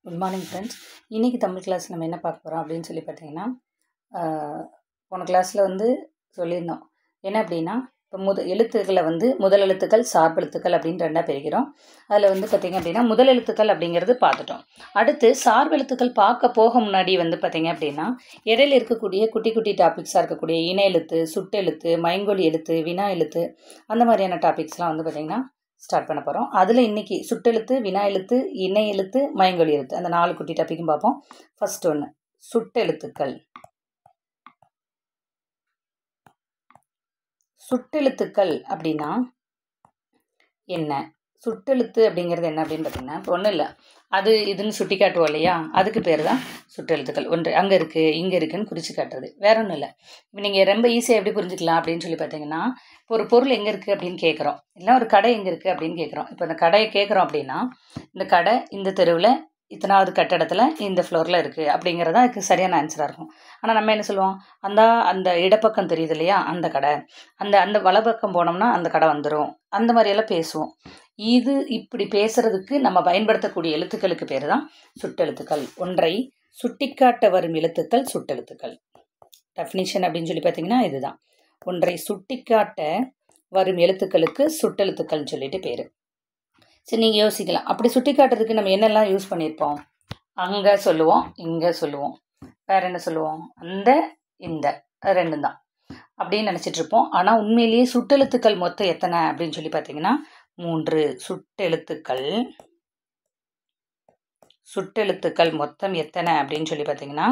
Good morning friends. இன்றைக்கி Tamil class நம்ம என்ன பார்க்க போகிறோம் அப்படின்னு சொல்லி பார்த்தீங்கன்னா, போன கிளாஸில் சொல்லியிருந்தோம். என்ன அப்படின்னா, இப்போ எழுத்துக்களை முதல் எழுத்துக்கள், சார்பெழுத்துக்கள் அப்படின்னு ரெண்டாக பிரிக்கிறோம். அதில் பார்த்திங்க அப்படின்னா முதல் எழுத்துக்கள் அப்படிங்கிறது பார்த்துட்டோம். அடுத்து சார்பெழுத்துக்கள் பார்க்க போக முன்னாடி பார்த்திங்க அப்படின்னா, இடையில இருக்கக்கூடிய குட்டி குட்டி டாபிக்ஸாக இருக்கக்கூடிய இணை எழுத்து, சுட்டெழுத்து, மைங்கொலி எழுத்து, வினா எழுத்து, அந்த மாதிரியான டாபிக்ஸ்லாம் பார்த்திங்கன்னா ஸ்டார்ட் பண்ண போகிறோம். அதில் இன்றைக்கி சுட்டெழுத்து, வினா எழுத்து, இணை எழுத்து, மயங்கொலி எழுத்து, அந்த 4 குட்டி டாப்பிக்கும் பார்ப்போம். ஃபர்ஸ்ட் ஒன்று சுட்டெழுத்துக்கள். சுட்டெழுத்துக்கள் அப்படின்னா என்ன? சுட்டெழுத்து அப்படிங்கிறது என்ன அப்படின்னு பார்த்தீங்கன்னா, இப்போ ஒன்றும் இல்லை, அது இதுன்னு சுட்டி காட்டுவோம் இல்லையா, அதுக்கு பேர் தான் சுட்டெழுத்துக்கள். ஒன்று அங்கே இருக்குது, இங்கே இருக்குதுன்னு குறித்து காட்டுறது, வேற ஒன்றும் இல்லை. இப்போ நீங்கள் ரொம்ப ஈஸியாக எப்படி புரிஞ்சுக்கலாம் அப்படின்னு சொல்லி பார்த்தீங்கன்னா, இப்போ ஒரு பொருள் எங்கே இருக்குது அப்படின்னு கேட்குறோம், இல்லை ஒரு கடை எங்கே இருக்குது அப்படின்னு கேட்குறோம். இப்போ அந்த கடையை கேட்குறோம் அப்படின்னா, இந்த கடை இந்த தெருவில் இத்தனாவது கட்டடத்தில் இந்த ஃப்ளோரில் இருக்குது அப்படிங்கிறது தான் அதுக்கு சரியான ஆன்சராக இருக்கும். ஆனால் நம்ம என்ன சொல்லுவோம், அந்த இடப்பக்கம் தெரியுது இல்லையா, அந்த கடை, அந்த வலப்பக்கம் போனோம்னா அந்த கடை வந்துடும், அந்த மாதிரியெல்லாம் பேசுவோம். இது இப்படி பேசுகிறதுக்கு நம்ம பயன்படுத்தக்கூடிய எழுத்துக்களுக்கு பேர் தான் சுட்டெழுத்துக்கள். ஒன்றை சுட்டிக்காட்ட வரும் எழுத்துக்கள் சுட்டெழுத்துக்கள். டெஃபினிஷன் அப்படின்னு சொல்லி பார்த்தீங்கன்னா இதுதான். ஒன்றை சுட்டிக்காட்ட வரும் எழுத்துக்களுக்கு சுட்டெழுத்துக்கள்னு சொல்லிட்டு பேர். சரி, நீங்கள் யோசிக்கலாம், அப்படி சுட்டி காட்டுறதுக்கு நம்ம என்னெல்லாம் யூஸ் பண்ணியிருப்போம்? அங்கே சொல்லுவோம், இங்கே சொல்லுவோம், வேறு என்ன சொல்லுவோம், அந்த இந்த ரெண்டும் தான் அப்படின்னு நினச்சிட்ருப்போம். ஆனால் உண்மையிலேயே சுட்டெழுத்துக்கள் மொத்தம் எத்தனை அப்படின்னு சொல்லி பார்த்தீங்கன்னா 3 சுட்டெழுத்துக்கள் மொத்தம் எத்தனை அப்படின்னு சொல்லி பார்த்தீங்கன்னா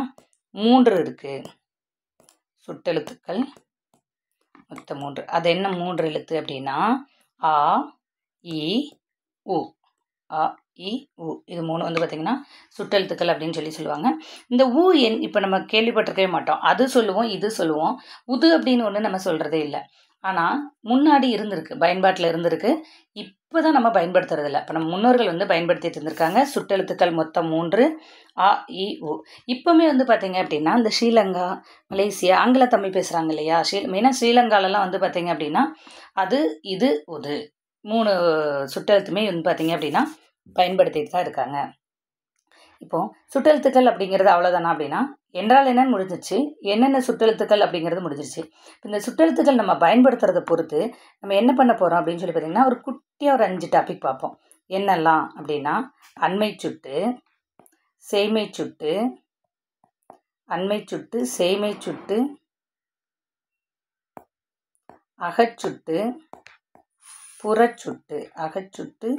3 இருக்குது. சுட்டெழுத்துக்கள் மொத்தம் 3. அது என்ன 3 எழுத்து அப்படின்னா ஆ, இ, உ. ஆ, இ, உ, இது 3 பார்த்திங்கன்னா சுட்டெழுத்துக்கள் அப்படின்னு சொல்லி சொல்லுவாங்க. இந்த ஊ இப்போ நம்ம கேள்விப்பட்டிருக்கவே மாட்டோம். அது சொல்லுவோம், இது சொல்லுவோம். உது அப்படின்னு ஒன்று நம்ம சொல்கிறதே இல்லை. ஆனால் முன்னாடி இருந்திருக்கு, பயன்பாட்டில் இருந்திருக்கு. இப்போ தான் நம்ம பயன்படுத்துறதில்ல. இப்போ நம்ம முன்னோர்கள் பயன்படுத்திட்டு இருந்திருக்காங்க. சுட்டெழுத்துக்கள் மொத்தம் 3, ஆ, இ, உ. இப்போவுமே பார்த்திங்க அப்படின்னா இந்த ஸ்ரீலங்கா, மலேசியா, ஆங்கில தமிழ் பேசுகிறாங்க இல்லையா, மெயினாக ஸ்ரீலங்காலெலாம் பார்த்திங்க அப்படின்னா அது, இது, உது 3 சுட்டெழுத்துமே பார்த்திங்க அப்படின்னா பயன்படுத்திட்டு தான் இருக்காங்க. இப்போது சுட்டெழுத்துக்கள் அப்படிங்கிறது அவ்வளோதானா அப்படின்னா, என்றால் என்னன்னு முடிஞ்சிச்சு, என்னென்ன சுட்டெழுத்துக்கள் அப்படிங்கிறது முடிஞ்சிருச்சு. இந்த சுட்டெழுத்துக்கள் நம்ம பயன்படுத்துறதை பொறுத்து நம்ம என்ன பண்ண போகிறோம் அப்படின்னு சொல்லி பார்த்திங்கன்னா, ஒரு குட்டியாக ஒரு 5 டாபிக் பார்ப்போம். என்னெல்லாம் அப்படின்னா, அண்மை சுட்டு, சேய்மை சுட்டு, அண்மை சுட்டு, சேய்மை சுட்டு, அகச்சுட்டு, புறச்சுட்டு. அகச்சுட்டு,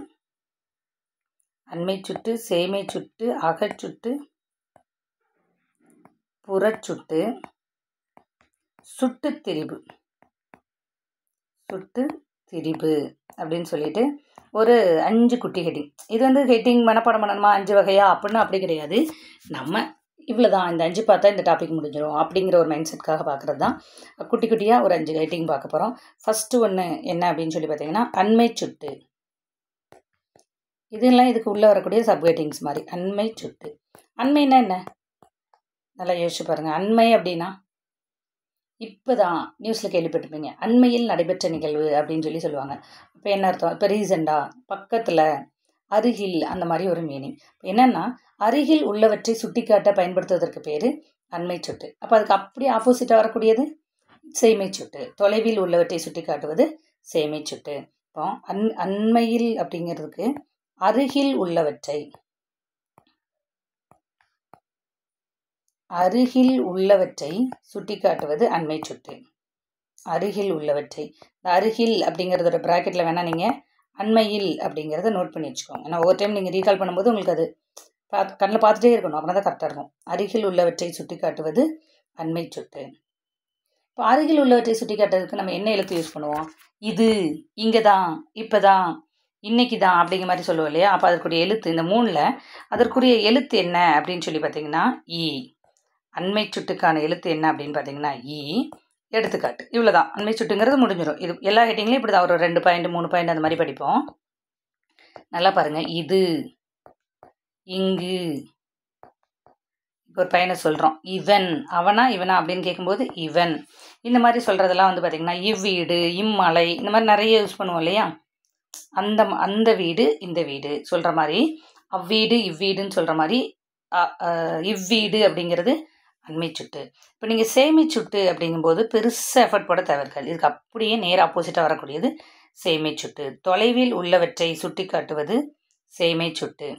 அண்மை சுட்டு, சேய்மை சுட்டு, அகச்சுட்டு, புறச்சுட்டு, சுட்டு திரிபு. சுட்டு திரிபு அப்படின்னு சொல்லிட்டு ஒரு 5 குட்டி ஹெட்டிங். இது ஹெட்டிங் மனப்பாடம் பண்ணணுமா 5 வகையா அப்படின்னு அப்படி கிடையாது. நம்ம இவ்வளோதான், இந்த 5 பார்த்தா இந்த டாபிக் முடிஞ்சிடும் அப்படிங்கிற ஒரு மைண்ட் செட்காக பார்க்குறது தான். குட்டி குட்டியாக ஒரு 5 ஹெட்டிங் பார்க்க போகிறோம். ஃபஸ்ட்டு ஒன்று என்ன அப்படின்னு சொல்லி பார்த்தீங்கன்னா அண்மை சுட்டு. இதெல்லாம் இதுக்கு உள்ளே வரக்கூடிய சப்ஹெட்டிங்ஸ் மாதிரி. அண்மை சுட்டு. அண்மைன்னா என்ன? நல்லா யோசிச்சு பாருங்கள். அண்மை அப்படின்னா இப்போ தான் நியூஸில் கேள்விப்பட்டிருப்பீங்க, அண்மையில் நடைபெற்ற நிகழ்வு அப்படின்னு சொல்லி சொல்லுவாங்க. இப்போ என்ன அர்த்தம்? இப்போ ரீசெண்டாக, பக்கத்தில், அருகில், அந்த மாதிரி ஒரு மீனிங். என்னென்னா அருகில் உள்ளவற்றை சுட்டிக்காட்ட பயன்படுத்துவதற்கு பேர் அண்மை சொட்டு. அப்போ அதுக்கு அப்படியே ஆப்போசிட்டாக வரக்கூடியது சேய்மை சொட்டு. தொலைவில் உள்ளவற்றை சுட்டி காட்டுவது சேய்மை சொட்டு. இப்போ அண்மையில் அப்படிங்கிறதுக்கு அருகில் உள்ளவற்றை, அருகில் உள்ளவற்றை சுட்டி காட்டுவது அண்மை சொட்டு. அருகில் உள்ளவற்றை, இந்த அருகில் அப்படிங்கிறதோட ப்ராக்கெட்டில் வேணால் நீங்கள் அண்மையில் அப்படிங்கிறத நோட் பண்ணி வச்சுக்கோங்க. ஏன்னா ஒவ்வொரு டைம் நீங்கள் ரீகால் பண்ணும்போது உங்களுக்கு அது கண்ணில் பார்த்துட்டே இருக்கணும், அப்படின்னா தான் கரெக்டாக இருக்கும். அருகில் உள்ளவற்றை சுட்டி காட்டுவது அண்மை சொட்டு. இப்போ அருகில் உள்ளவற்றை சுட்டி காட்டுறதுக்கு நம்ம என்ன எழுத்து யூஸ் பண்ணுவோம்? இது, இங்கே தான், இப்போ தான், இன்னைக்கு தான் அப்படிங்கிற மாதிரி சொல்லுவோம் இல்லையா. அப்போ அதற்குரிய எழுத்து இந்த 3ல் அதற்குரிய எழுத்து என்ன அப்படின்னு சொல்லி பார்த்தீங்கன்னா இ. அண்மை சுட்டுக்கான எழுத்து என்ன அப்படின்னு பார்த்தீங்கன்னா இ. எடுத்துக்காட்டு இவ்வளோதான். அண்மை சுட்டுங்கிறது முடிஞ்சிடும். இது எல்லா ஹெட்டிங்லையும் இப்படி தான் ஒரு 2 பாயிண்ட் 3 பாயிண்ட் அந்த மாதிரி படிப்போம். நல்லா பாருங்கள். இது, இங்கு. இப்போ ஒரு பையனை சொல்கிறோம், இவன், அவனா இவனா அப்படின்னு கேட்கும்போது இவன். இந்த மாதிரி சொல்கிறதெல்லாம் பார்த்திங்கன்னா இவ்வீடு, இம்மலை, இந்த மாதிரி நிறைய யூஸ் பண்ணுவோம் இல்லையா. அந்த வீடு, இந்த வீடு சொல்கிற மாதிரி அவ்வீடு இவ்வீடுன்னு சொல்கிற மாதிரி இவ்வீடு அப்படிங்கிறது அண்மை சுட்டு. இப்போ நீங்கள் சேமை சுட்டு அப்படிங்கும்போது பெருசாக எஃபர்ட் போட தேவையிருக்காது. இதுக்கு அப்படியே நேர் ஆப்போசிட்டாக வரக்கூடியது சேமை சுட்டு. தொலைவில் உள்ளவற்றை சுட்டி காட்டுவது சேமை சுட்டு.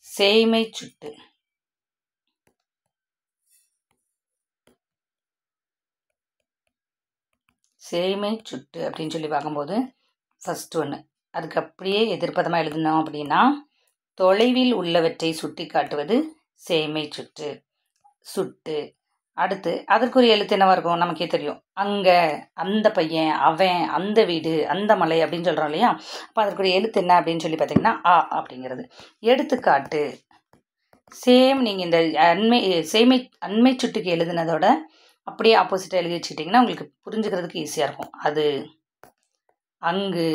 சேமை சுட்டு. சேமை சுட்டு அப்படின்னு சொல்லி பார்க்கும்போது ஃபஸ்ட் ஒன்று அதுக்கு அப்படியே எதிர்ப்பதமாக எழுதணும் அப்படின்னா தொலைவில் உள்ளவற்றை சுட்டி காட்டுவது சேமை சுட்டு. சுட்டு அடுத்து அதற்குரிய எழுத்து என்னவா இருக்கும் நமக்கே தெரியும். அங்கே, அந்த பையன், அவன், அந்த வீடு, அந்த மலை அப்படின்னு சொல்கிறோம் இல்லையா. அப்போ அதற்குரிய எழுத்து என்ன அப்படின்னு சொல்லி பார்த்தீங்கன்னா ஆ அப்படிங்கிறது. எடுத்துக்காட்டு சேம். நீங்கள் இந்த அண்மை சுட்டுக்கு எழுதுனதோட அப்படியே ஆப்போசிட்டாக எழுதி வச்சுக்கிட்டிங்கன்னா உங்களுக்கு புரிஞ்சுக்கிறதுக்கு ஈஸியாக இருக்கும். அது, அங்கு,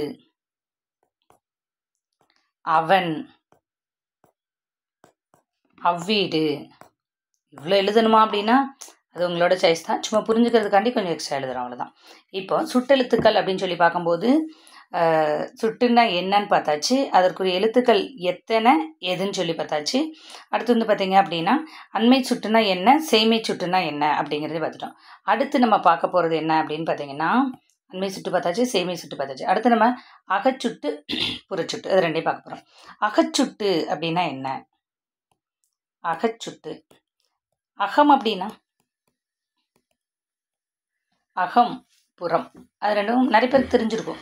அவன், அவ்வீடு. இவ்வளோ எழுதணுமா அப்படின்னா அது உங்களோட சாய்ஸ் தான். சும்மா புரிஞ்சுக்கிறதுக்காண்டி கொஞ்சம் எக்ஸ்ட்ரா எழுதுகிறோம், அவ்வளோதான். இப்போ சுட்டெழுத்துக்கள் அப்படின்னு சொல்லி பார்க்கும்போது சுட்டுன்னா என்னன்னு பார்த்தாச்சு. அதற்குரிய எழுத்துக்கள் எத்தனை எதுன்னு சொல்லி பார்த்தாச்சு. அடுத்து வந்து பார்த்தீங்க அப்படின்னா அண்மை சுட்டுனா என்ன, சேமை சுட்டுனா என்ன அப்படிங்கிறதே பார்த்துட்டோம். அடுத்து நம்ம பார்க்க போகிறது என்ன அப்படின்னு பார்த்தீங்கன்னா அண்மை சுட்டு பார்த்தாச்சு, சேமை சுட்டு பார்த்தாச்சு. அடுத்து நம்ம அகச்சுட்டு புறச்சுட்டு அது ரெண்டையும் பார்க்க போகிறோம். அகச்சுட்டு அப்படின்னா என்ன? அகச்சுட்டு அகம் அப்படின்னா அகம், புறம். அது ரெண்டும் நிறைய பேருக்கு தெரிஞ்சிருக்கும்.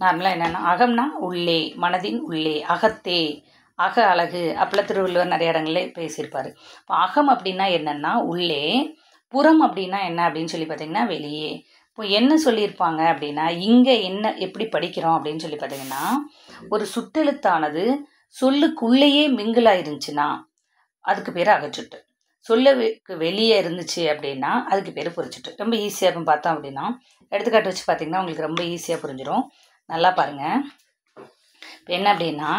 நார்மலாக என்னென்னா அகம்னா உள்ளே, மனதின் உள்ளே, அகத்தே, அக அழகு அப்பெல்லாம் திருவள்ளுவர் நிறைய இடங்களே பேசியிருப்பார். இப்போ அகம் அப்படின்னா என்னென்னா உள்ளே, புறம் அப்படின்னா என்ன அப்படின்னு சொல்லி பார்த்தீங்கன்னா வெளியே. இப்போ என்ன சொல்லியிருப்பாங்க அப்படின்னா இங்கே என்ன எப்படி படிக்கிறோம் அப்படின்னு சொல்லி பார்த்தீங்கன்னா ஒரு சுட்டெழுத்தானது சொல்லுக்குள்ளேயே மிங்கிளாக இருந்துச்சுன்னா அதுக்கு பேர் அகச்சுட்டு. சொல்லுக்கு வெளியே இருந்துச்சு அப்படின்னா அதுக்கு பேர் புரிச்சுட்டு. ரொம்ப ஈஸியாக இருக்கும் பார்த்தோம் அப்படின்னா. எடுத்துக்காட்டு வச்சு பார்த்தீங்கன்னா உங்களுக்கு ரொம்ப ஈஸியாக புரிஞ்சிடும். நல்லா பாருங்கள். இப்போ என்ன அப்படின்னா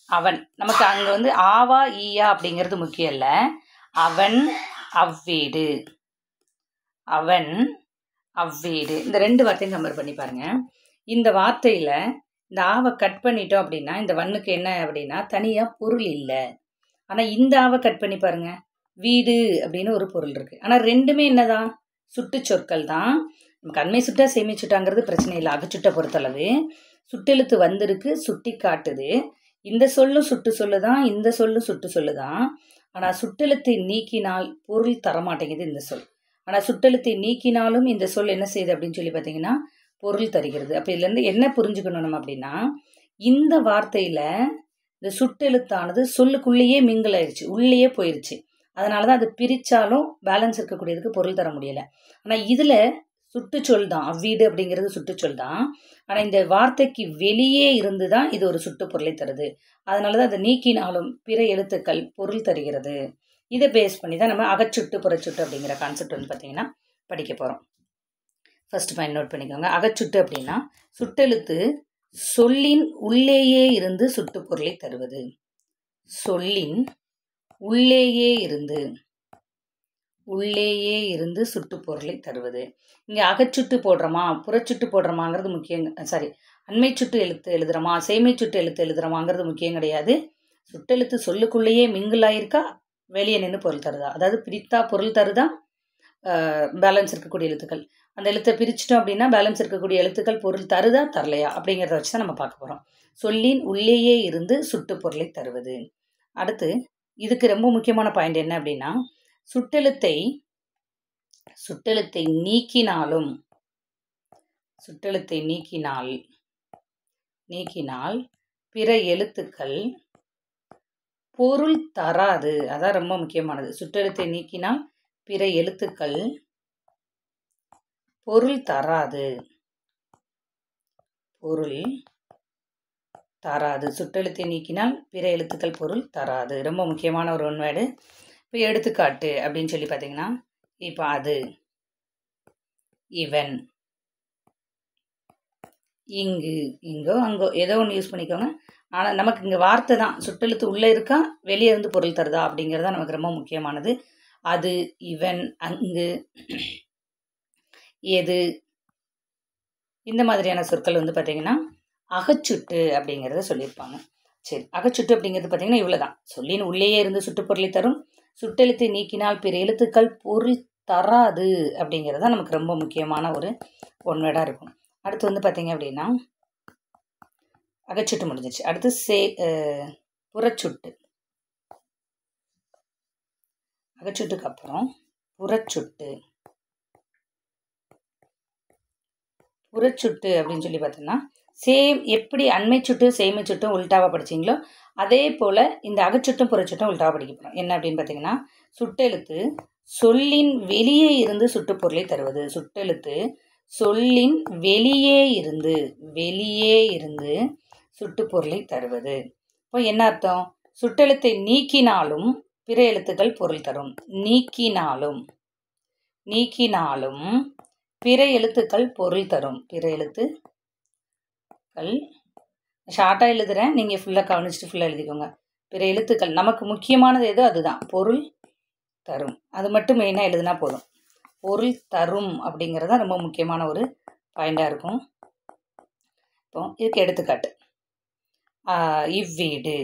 அவன், நமக்கு அங்கே வந்து ஆவா ஈயா அப்படிங்கிறது முக்கியம் இல்லை. அவன் அவ்வீடு, அவன் அவ்வீடு, இந்த ரெண்டு வார்த்தையும் கம்பேர் பண்ணி பாருங்கள். இந்த வார்த்தையில் இந்த ஆவை கட் பண்ணிட்டோம் அப்படின்னா இந்த வண்ணுக்கு என்ன அப்படின்னா தனியாக பொருள் இல்லை. ஆனால் இந்த ஆவை கட் பண்ணி பாருங்கள், வீடு அப்படின்னு ஒரு பொருள் இருக்குது. ஆனால் ரெண்டுமே என்னதான் சுட்டு சொற்கள் தான். நமக்கு அண்மை சுட்டா சேமி சுட்டாங்கிறது பிரச்சனை இல்லை. அகச்சுட்டை பொறுத்தளவு சுட்டெழுத்து வந்திருக்கு, சுட்டி காட்டுது. இந்த சொல்லும் சுட்டு சொல்லுதான், இந்த சொல்லும் சுட்டு சொல்லுதான். ஆனால் சுட்டெழுத்தை நீக்கினால் பொருள் தரமாட்டேங்குது இந்த சொல். ஆனால் சுட்டெழுத்தை நீக்கினாலும் இந்த சொல் என்ன செய்யுது அப்படின்னு சொல்லி பார்த்தீங்கன்னா பொருள் தருகிறது. அப்போ இதுலேருந்து என்ன புரிஞ்சுக்கணும் நம்ம அப்படின்னா இந்த வார்த்தையில் இந்த சுட்டெழுத்தானது சொல்லுக்குள்ளேயே மிங்கிள் ஆயிடுச்சு, உள்ளேயே போயிடுச்சு. அதனால தான் அது பிரித்தாலும் பேலன்ஸ் இருக்கக்கூடியதுக்கு பொருள் தர முடியலை. ஆனால் இதில் சுட்டுச்சொல் தான், அவ்வீடு அப்படிங்கிறது சுட்டுச்சொல் தான். ஆனால் இந்த வார்த்தைக்கு வெளியே இருந்து தான் இது ஒரு சுட்டு பொருளை தருது. அதனால தான் அதை நீக்கினாலும் பிற எழுத்துக்கள் பொருள் தருகிறது. இதை பேஸ் பண்ணி தான் நம்ம அகச்சுட்டு புறச்சுட்டு அப்படிங்கிற கான்செப்ட் வந்து பார்த்திங்கன்னா படிக்க போகிறோம். ஃபர்ஸ்ட் பாயிண்ட் நோட் பண்ணிக்கோங்க. அகச்சுட்டு அப்படின்னா சுட்டெழுத்து சொல்லின் உள்ளேயே இருந்து சுட்டு பொருளை தருவது. சொல்லின் உள்ளேயே இருந்து சுட்டு பொருளை தருவது. இங்கே அகச்சுட்டு போடுறோமா புறச்சுட்டு போடுறோமாங்கிறது முக்கியம். அண்மை சுட்டு எழுதுறோமா சேமை சுட்டு எழுதுறோமாங்கிறது முக்கியம் கிடையாது. சுட்டெழுத்து சொல்லுக்குள்ளேயே மிங்கிளாயிருக்கா, வெளியே நின்று பொருள் தருதா, அதாவது பிரித்தா பொருள் தருதா, பேலன்ஸ் இருக்கக்கூடிய எழுத்துக்கள். அந்த எழுத்தை பிரிச்சிட்டோம் அப்படின்னா பேலன்ஸ் இருக்கக்கூடிய எழுத்துக்கள் பொருள் தருதா தரலையா அப்படிங்கிறத வச்சு தான் நம்ம பார்க்க போகிறோம். சொல்லின் உள்ளேயே இருந்து சுட்டு பொருளை தருவது. அடுத்து இதுக்கு ரொம்ப முக்கியமான பாயிண்ட் என்ன அப்படின்னா சுட்டெழுத்தை நீக்கினால் பிற எழுத்துக்கள் பொருள் தராது. அதான் ரொம்ப முக்கியமானது. சுட்டெழுத்தை நீக்கினால் பிற எழுத்துக்கள் பொருள் தராது. சுட்டெழுத்தை நீக்கினால் பிற எழுத்துக்கள் பொருள் தராது. ரொம்ப முக்கியமான ஒரு ஒன்வேர்டு. இப்போ எடுத்துக்காட்டு அப்படின்னு சொல்லி பார்த்தீங்கன்னா இப்போ அது, இவன், இங்கு, இங்கோ அங்கோ ஏதோ ஒன்று யூஸ் பண்ணிக்கோங்க. ஆனால் நமக்கு இங்கே வார்த்தை தான் சுட்டெழுத்து உள்ளே இருக்கா வெளியே இருந்து பொருள் தருதா அப்படிங்கிறது தான் நமக்கு ரொம்ப முக்கியமானது. அது, இவன், அங்கு, எது, இந்த மாதிரியான சொற்கள் வந்து பார்த்திங்கன்னா அகச்சுட்டு அப்படிங்கிறத சொல்லியிருப்பாங்க. சரி, அகச்சுட்டு அப்படிங்கிறது பார்த்திங்கன்னா இவ்வளோ தான். சொல்லின் உள்ளேயே இருந்து சுட்டுப்பொருளை தரும், சுட்டெழுத்தை நீக்கினால் பிற எழுத்துக்கள் பொருள் தராது அப்படிங்கிறது தான் நமக்கு ரொம்ப முக்கியமான ஒரு ஒன்வேர்டாக இருக்கும். அடுத்து வந்து பார்த்திங்க அப்படின்னா அகச்சுட்டு முடிஞ்சிச்சு. அடுத்து புறச்சுட்டு. அகச்சுட்டுக்கு அப்புறம் புறச்சுட்டு. புறச்சுட்டு அப்படின்னு சொல்லி பார்த்தோம்னா எப்படி அண்மை சுட்டு சேமை சுட்டும் உல்டாவாக படிச்சிங்களோ அதே போல் இந்த அகச்சுட்டும் புறச்சுட்டும் உல்டாவாக படிக்க போகிறோம். என்ன அப்படின்னு பார்த்தீங்கன்னா சுட்டெழுத்து சொல்லின் வெளியே இருந்து சுட்டுப்பொருளை தருவது. சுட்டெழுத்து சொல்லின் வெளியே இருந்து சுட்டுப்பொருளை தருவது. இப்போ என்ன அர்த்தம்? சுட்டெழுத்தை நீக்கினாலும் பிற எழுத்துக்கள் பொருள் தரும். நீக்கினாலும் பிற எழுத்துக்கள் பொருள் தரும். பிற எழுத்துக்கள் ஷார்ட்டாக எழுதுகிறேன், நீங்கள் ஃபுல்லாக கவனிச்சுட்டு ஃபுல்லாக எழுதிக்கோங்க. பிற எழுத்துக்கள் நமக்கு முக்கியமானது எதோ அதுதான், பொருள் தரும். அது மட்டும் மெயினாக எழுதுனா போதும். பொருள் தரும் அப்படிங்கிறது ரொம்ப முக்கியமான ஒரு பாயிண்டாக இருக்கும். இப்போ இதுக்கு எடுத்துக்காட்டு இவ்வீடு.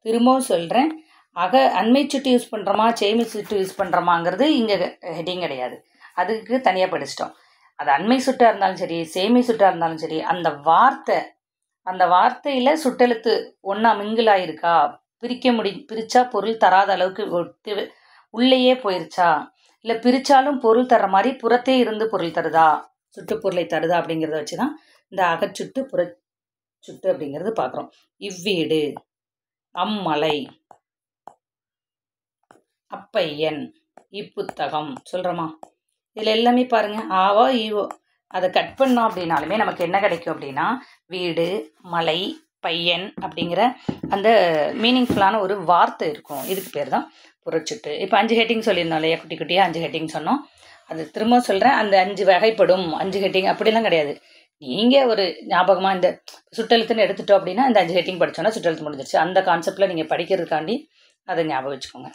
திரும்பவும் சொல்கிறேன், அண்மை சுட்டு யூஸ் பண்ணுறோமா சேமை சுட்டு யூஸ் பண்ணுறோமாங்கிறது இங்கே ஹெட்டிங் கிடையாது. அதுக்கு தனியாக படிச்சிட்டோம். அது அண்மை சுட்டாக இருந்தாலும் சரி சேமை சுட்டாக இருந்தாலும் சரி அந்த வார்த்தையில் சுட்டெழுத்து ஒன்றா மிங்கிளாக இருக்கா, பிரித்தா பொருள் தராத அளவுக்கு உள்ளேயே போயிருச்சா, இல்லை பிரித்தாலும் பொருள் தர்ற மாதிரி புறத்தே இருந்து பொருள் தருதா, சுட்டுப்பொருளை தருதா அப்படிங்கிறத வச்சு தான் இந்த அகச்சுட்டு புறச்சுட்டு அப்படிங்கிறது பார்க்குறோம். இவ்வீடு, அம்மலை, அப்பையன், இப்புத்தகம் சொல்கிறோமா? இதில் எல்லாமே பாருங்கள் ஆவோ ஈவோ அதை கட் பண்ணோம் அப்படின்னாலுமே நமக்கு என்ன கிடைக்கும் அப்படின்னா வீடு, மலை, பையன் அப்படிங்கிற அந்த மீனிங்ஃபுல்லான ஒரு வார்த்தை இருக்கும். இதுக்கு பேர் தான் புறச்சுட்டு. இப்போ 5 ஹெட்டிங் சொல்லியிருந்தோம் இல்லையா, குட்டி குட்டியாக 5 ஹெட்டிங் சொன்னோம். அது திரும்ப சொல்கிறேன், அந்த 5 வகைப்படும் 5 ஹெட்டிங் அப்படிலாம் கிடையாது. நீங்கள் ஒரு ஞாபகமாக இந்த சுட்டெழுத்துன்னு எடுத்துட்டோம் அப்படின்னா இந்த 5 ஹெட்டிங் படித்தோன்னா சுட்டெழுத்து முடிஞ்சிருச்சு. அந்த கான்செப்டில் நீங்கள் படிக்கிறதுக்காண்டி அதை ஞாபகம் வச்சுக்கோங்க.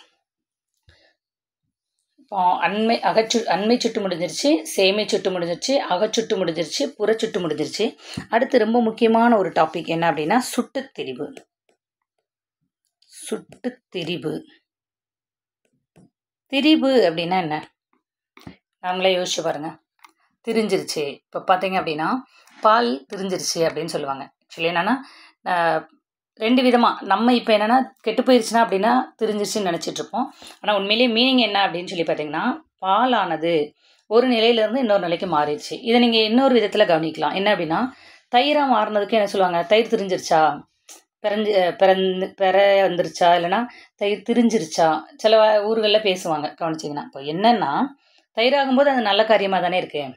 இப்போ அண்மை சுட்டு முடிஞ்சிருச்சு, சேமை சுட்டு முடிஞ்சிருச்சு, அகச்சுட்டு முடிஞ்சிருச்சு, புறச்சுட்டு முடிஞ்சிருச்சு. அடுத்து ரொம்ப முக்கியமான ஒரு டாபிக் என்ன அப்படின்னா சுட்டுத்திரிபு. திரிபு அப்படின்னா என்ன? நாங்களே யோசிச்சு பாருங்க. திரிஞ்சிருச்சு. இப்போ பார்த்தீங்க அப்படின்னா பால் திரிஞ்சிருச்சு அப்படின்னு சொல்லுவாங்க. ஆக்சுவலி என்னென்னா 2 விதமாக. நம்ம இப்போ என்னென்னா கெட்டு போயிடுச்சுன்னா அப்படின்னா திரிஞ்சிருச்சுன்னு நினச்சிட்ருப்போம். ஆனால் உண்மையிலேயே மீனிங் என்ன அப்படின்னு சொல்லி பார்த்தீங்கன்னா பாலானது ஒரு நிலையிலேருந்து இன்னொரு நிலைக்கு மாறிடுச்சு. இதை நீங்கள் இன்னொரு விதத்தில் கவனிக்கலாம். என்ன அப்படின்னா தயிராக மாறினதுக்கு என்ன சொல்லுவாங்க, தயிர் திரிஞ்சிருச்சா, பெற வந்துருச்சா, இல்லைனா தயிர் திரிஞ்சிருச்சா, சில ஊர்களில் பேசுவாங்க கவனிச்சிங்கன்னா. இப்போ என்னென்னா தயிராகும்போது அது நல்ல காரியமாக தானே இருக்குது.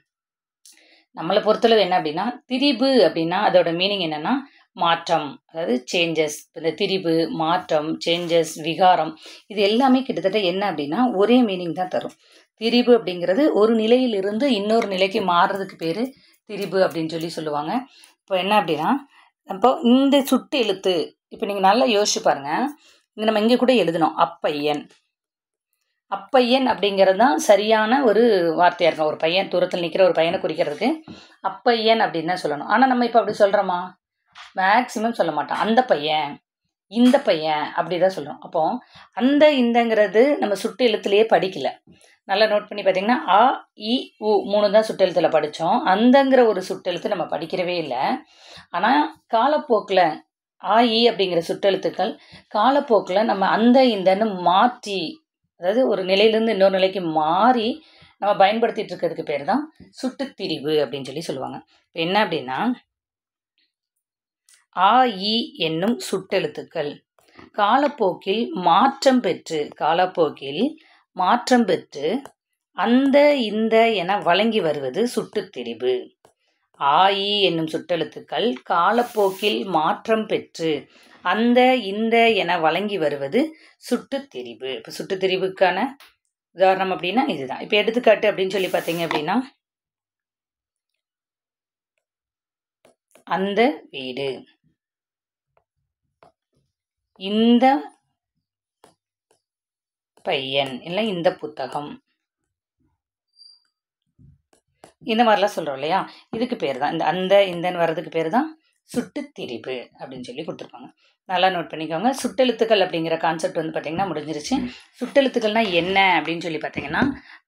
நம்மளை பொறுத்தளவு என்ன அப்படின்னா திரிபு அப்படின்னா அதோட மீனிங் என்னென்னா மாற்றம், அதாவது சேஞ்சஸ். இந்த திரிபு, மாற்றம், சேஞ்சஸ், விகாரம் இது எல்லாமே கிட்டத்தட்ட என்ன அப்படின்னா ஒரே மீனிங் தான் தரும். திரிபு அப்படிங்கிறது ஒரு நிலையிலிருந்து இன்னொரு நிலைக்கு மாறுறதுக்கு பேர் திரிபு அப்படின்னு சொல்லி சொல்லுவாங்க. இப்போ என்ன அப்படின்னா இப்போ இந்த சுட்டு எழுத்து இப்போ நீங்கள் நல்லா யோசிச்சு பாருங்கள். இங்கே நம்ம இங்கே கூட எழுதணும் அப்பையன் அப்படிங்கிறது தான் சரியான ஒரு வார்த்தையாக இருக்கும். ஒரு பையன் தூரத்தில் நிற்கிற ஒரு பையனை குறிக்கிறதுக்கு அப்பையன் அப்படின்னு தான் சொல்லணும். ஆனால் நம்ம இப்போ அப்படி சொல்கிறோமா? மேக்சிமம் சொல்ல மாட்டோம். அந்த பையன், இந்த பையன் அப்படி தான் சொல்கிறோம். அப்போ அந்த இந்தங்கிறது நம்ம சுட்டு எழுத்துலேயே படிக்கல. நல்லா நோட் பண்ணி பார்த்தீங்கன்னா ஆ இ உ 3 தான் சுட்டெழுத்தில் படித்தோம். அந்தங்கிற ஒரு சுட்டெழுத்து நம்ம படிக்கிறவே இல்லை. ஆனால் காலப்போக்கில் ஆ இ அப்படிங்கிற சுட்டெழுத்துக்கள் காலப்போக்கில் நம்ம அந்த இந்தன்னு மாற்றி, அதாவது ஒரு நிலையிலேருந்து இன்னொரு நிலைக்கு மாறி நம்ம பயன்படுத்திகிட்டு இருக்கிறதுக்கு பேர் தான் சுட்டுத்திரிவு அப்படின்னு சொல்லி சொல்லுவாங்க. இப்போ என்ன அப்படின்னா ஆ இ என்னும் சுட்டெழுத்துக்கள் காலப்போக்கில் மாற்றம் பெற்று அந்த இந்த என வழங்கி வருவது சுட்டுத்திரிபு. ஆ இ என்னும் சுட்டெழுத்துக்கள் காலப்போக்கில் மாற்றம் பெற்று அந்த இந்த என வழங்கி வருவது சுட்டுத்திரிபு. இப்போ சுட்டுத்திரிவுக்கான உதாரணம் அப்படின்னா இதுதான். இப்போ எடுத்துக்காட்டு அப்படின்னு சொல்லி பார்த்தீங்க அப்படின்னா அந்த வீடு, இந்த பையன், இல்லை இந்த புத்தகம். இந்த மாதிரிலாம் சொல்கிறோம் இல்லையா, இதுக்கு பேர் தான் இந்தன்னு வர்றதுக்கு பேர் தான் சுட்டுத்திரிபு அப்படின்னு சொல்லி கொடுத்துருப்பாங்க. நல்லா நோட் பண்ணிக்கோங்க. சுட்டெழுத்துக்கள் அப்படிங்கிற கான்செப்ட் வந்து பார்த்திங்கன்னா முடிஞ்சிருச்சு. சுட்டெழுத்துக்கள்னால் என்ன அப்படின்னு சொல்லி பார்த்தீங்கன்னா,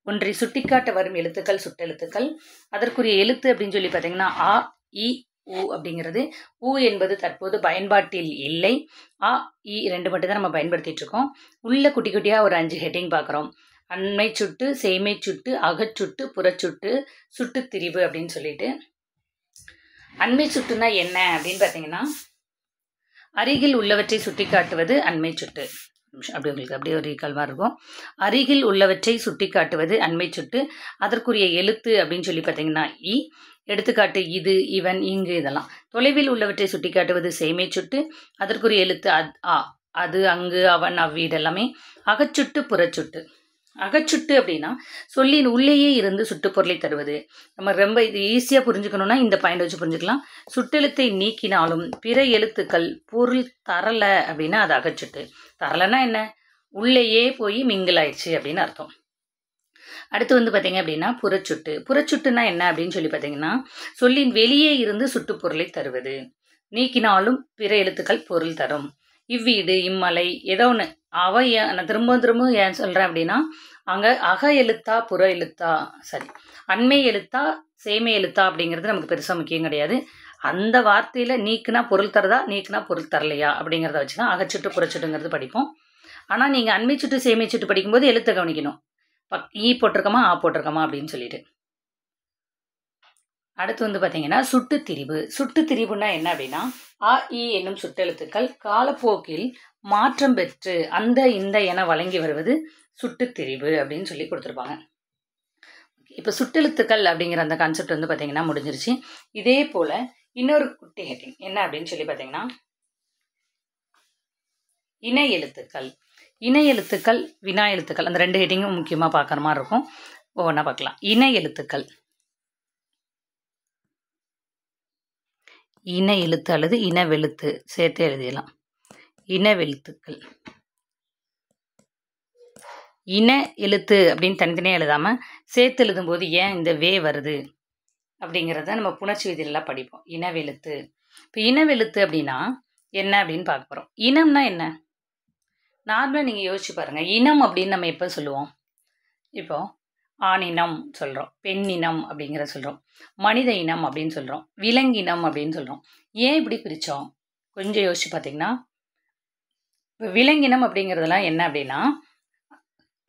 ஒன்றை சுட்டிக்காட்ட வரும் எழுத்துக்கள் சுட்டெழுத்துக்கள். அதற்குரிய எழுத்து அப்படின்னு சொல்லி பார்த்தீங்கன்னா ஆ, இ, உ அப்படிங்கிறது. உ என்பது தற்போது பயன்பாட்டில் இல்லை. ஆ, இ 2 மட்டும் தான் நம்ம பயன்படுத்திகிட்டு இருக்கோம். உள்ள குட்டி குட்டியாக ஒரு 5 ஹெட்டிங் பார்க்குறோம். அண்மை சுட்டு, சேமை சுட்டு, அகச்சுட்டு, புறச்சுட்டு, சுட்டுத்திரிபு அப்படின்னு சொல்லிட்டு. அண்மை சுட்டுனா என்ன அப்படின்னு பார்த்தீங்கன்னா, அருகில் உள்ளவற்றை சுட்டி காட்டுவது அண்மை சுட்டு. அப்படி உங்களுக்கு அப்படியே ஒரு கல்வா இருக்கும். அருகில் உள்ளவற்றை சுட்டி காட்டுவது அண்மை சுட்டு. அதற்குரிய எழுத்து அப்படின்னு சொல்லி பார்த்தீங்கன்னா இ. எடுத்துக்காட்டு இது, இவன், இங்கு இதெல்லாம். தொலைவில் உள்ளவற்றை சுட்டி காட்டுவது சேமை சுட்டு. அதற்குரிய எழுத்து அது, அங்கு, அவன், அவ்வீடு எல்லாமே. அகச்சுட்டு, புறச்சுட்டு. அகச்சுட்டு அப்படின்னா சொல்லின் உள்ளேயே இருந்து சுட்டுப்பொருளை தருவது. நம்ம ரொம்ப இது ஈஸியாக புரிஞ்சுக்கணுன்னா இந்த பாயிண்ட் வச்சு புரிஞ்சுக்கலாம். சுட்டெழுத்தை நீக்கினாலும் பிற எழுத்துக்கள் பொருள் தரலை அப்படின்னா அது அகச்சுட்டு. தரலைன்னா என்ன, உள்ளேயே போய் மிங்கிலாயிடுச்சு அப்படின்னு அர்த்தம். அடுத்து வந்து பார்த்தீங்க அப்படின்னா புறச்சுட்டு. புறச்சுட்டுனா என்ன அப்படின்னு சொல்லி பார்த்தீங்கன்னா, சொல்லின் வெளியே இருந்து சுட்டுப்பொருளை தருவது. நீக்கினாலும் பிற எழுத்துக்கள் பொருள் தரும். இவ்வீடு, இம்மலை, ஏதோ ஒன்று. நான் திரும்ப ஏன் சொல்கிறேன் அப்படின்னா, அங்கே அக எழுத்தா புற எழுத்தா அண்மை எழுத்தா சேமை எழுத்தா அப்படிங்கிறது நமக்கு பெருசாக முக்கியம் கிடையாது. அந்த வார்த்தையில் நீக்குனா பொருள் தரதா, நீக்குனா பொருள் தரலையா அப்படிங்கிறத வச்சு தான் அகச்சுட்டு புறச்சுட்டுங்கிறது படிப்போம். ஆனால் நீங்கள் அண்மை சுட்டு சேமை சுட்டு படிக்கும்போது எழுத்தை கவனிக்கணும். ஈ போட்டிருக்கோமா, ஆ போட்டிருக்கோமா அப்படின்னு சொல்லிட்டு. அடுத்து வந்து பார்த்தீங்கன்னா சுட்டுத்திரிபு. சுட்டுத்திரிபுன்னா என்ன அப்படின்னா, ஆ, இ என்னும் சுட்டெழுத்துக்கள் காலப்போக்கில் மாற்றம் பெற்று அந்த இந்த என வழங்கி வருவது சுட்டுத்திரிபு அப்படின்னு சொல்லி கொடுத்துருப்பாங்க. இப்போ சுட்டெழுத்துக்கள் அப்படிங்கிற அந்த கான்செப்ட் வந்து பார்த்தீங்கன்னா முடிஞ்சிருச்சு. இதே போல் இன்னொரு குட்டி ஹெட்டிங் என்ன அப்படின்னு சொல்லி பார்த்தீங்கன்னா, இணை எழுத்துக்கள். இணை எழுத்துக்கள், வினா எழுத்துக்கள், அந்த 2 ஹெட்டிங்கும் முக்கியமாக பார்க்குற மாதிரி இருக்கும். ஒவ்வொன்றா பார்க்கலாம். இணை எழுத்துக்கள். இன எழுத்து அல்லது இனவெழுத்து சேர்த்து எழுதிடலாம். இனவெழுத்துக்கள். இன எழுத்து அப்படின்னு தனித்தனியாக எழுதாமல் சேர்த்து எழுதும்போது ஏன் இந்த வே வருது அப்படிங்கிறத நம்ம புணர்ச்சி விதியெல்லாம் படிப்போம். இனவெழுத்து. இப்போ இனவெழுத்து அப்படின்னா என்ன அப்படின்னு பார்க்க போகிறோம். இனம்னா என்ன? நார்மலாக நீங்கள் யோசிச்சு பாருங்கள். இனம் அப்படின்னு நம்ம எப்போ சொல்லுவோம்? இப்போது ஆணினம் சொல்கிறோம், பெண்ணினம் அப்படிங்கிற சொல்கிறோம், மனித இனம் அப்படின்னு சொல்கிறோம், விலங்கினம் அப்படின்னு சொல்கிறோம். ஏன் இப்படி பிரித்தோம் கொஞ்சம் யோசிச்சு பார்த்தீங்கன்னா, இப்போ விலங்கினம் அப்படிங்கிறதுலாம் என்ன அப்படின்னா,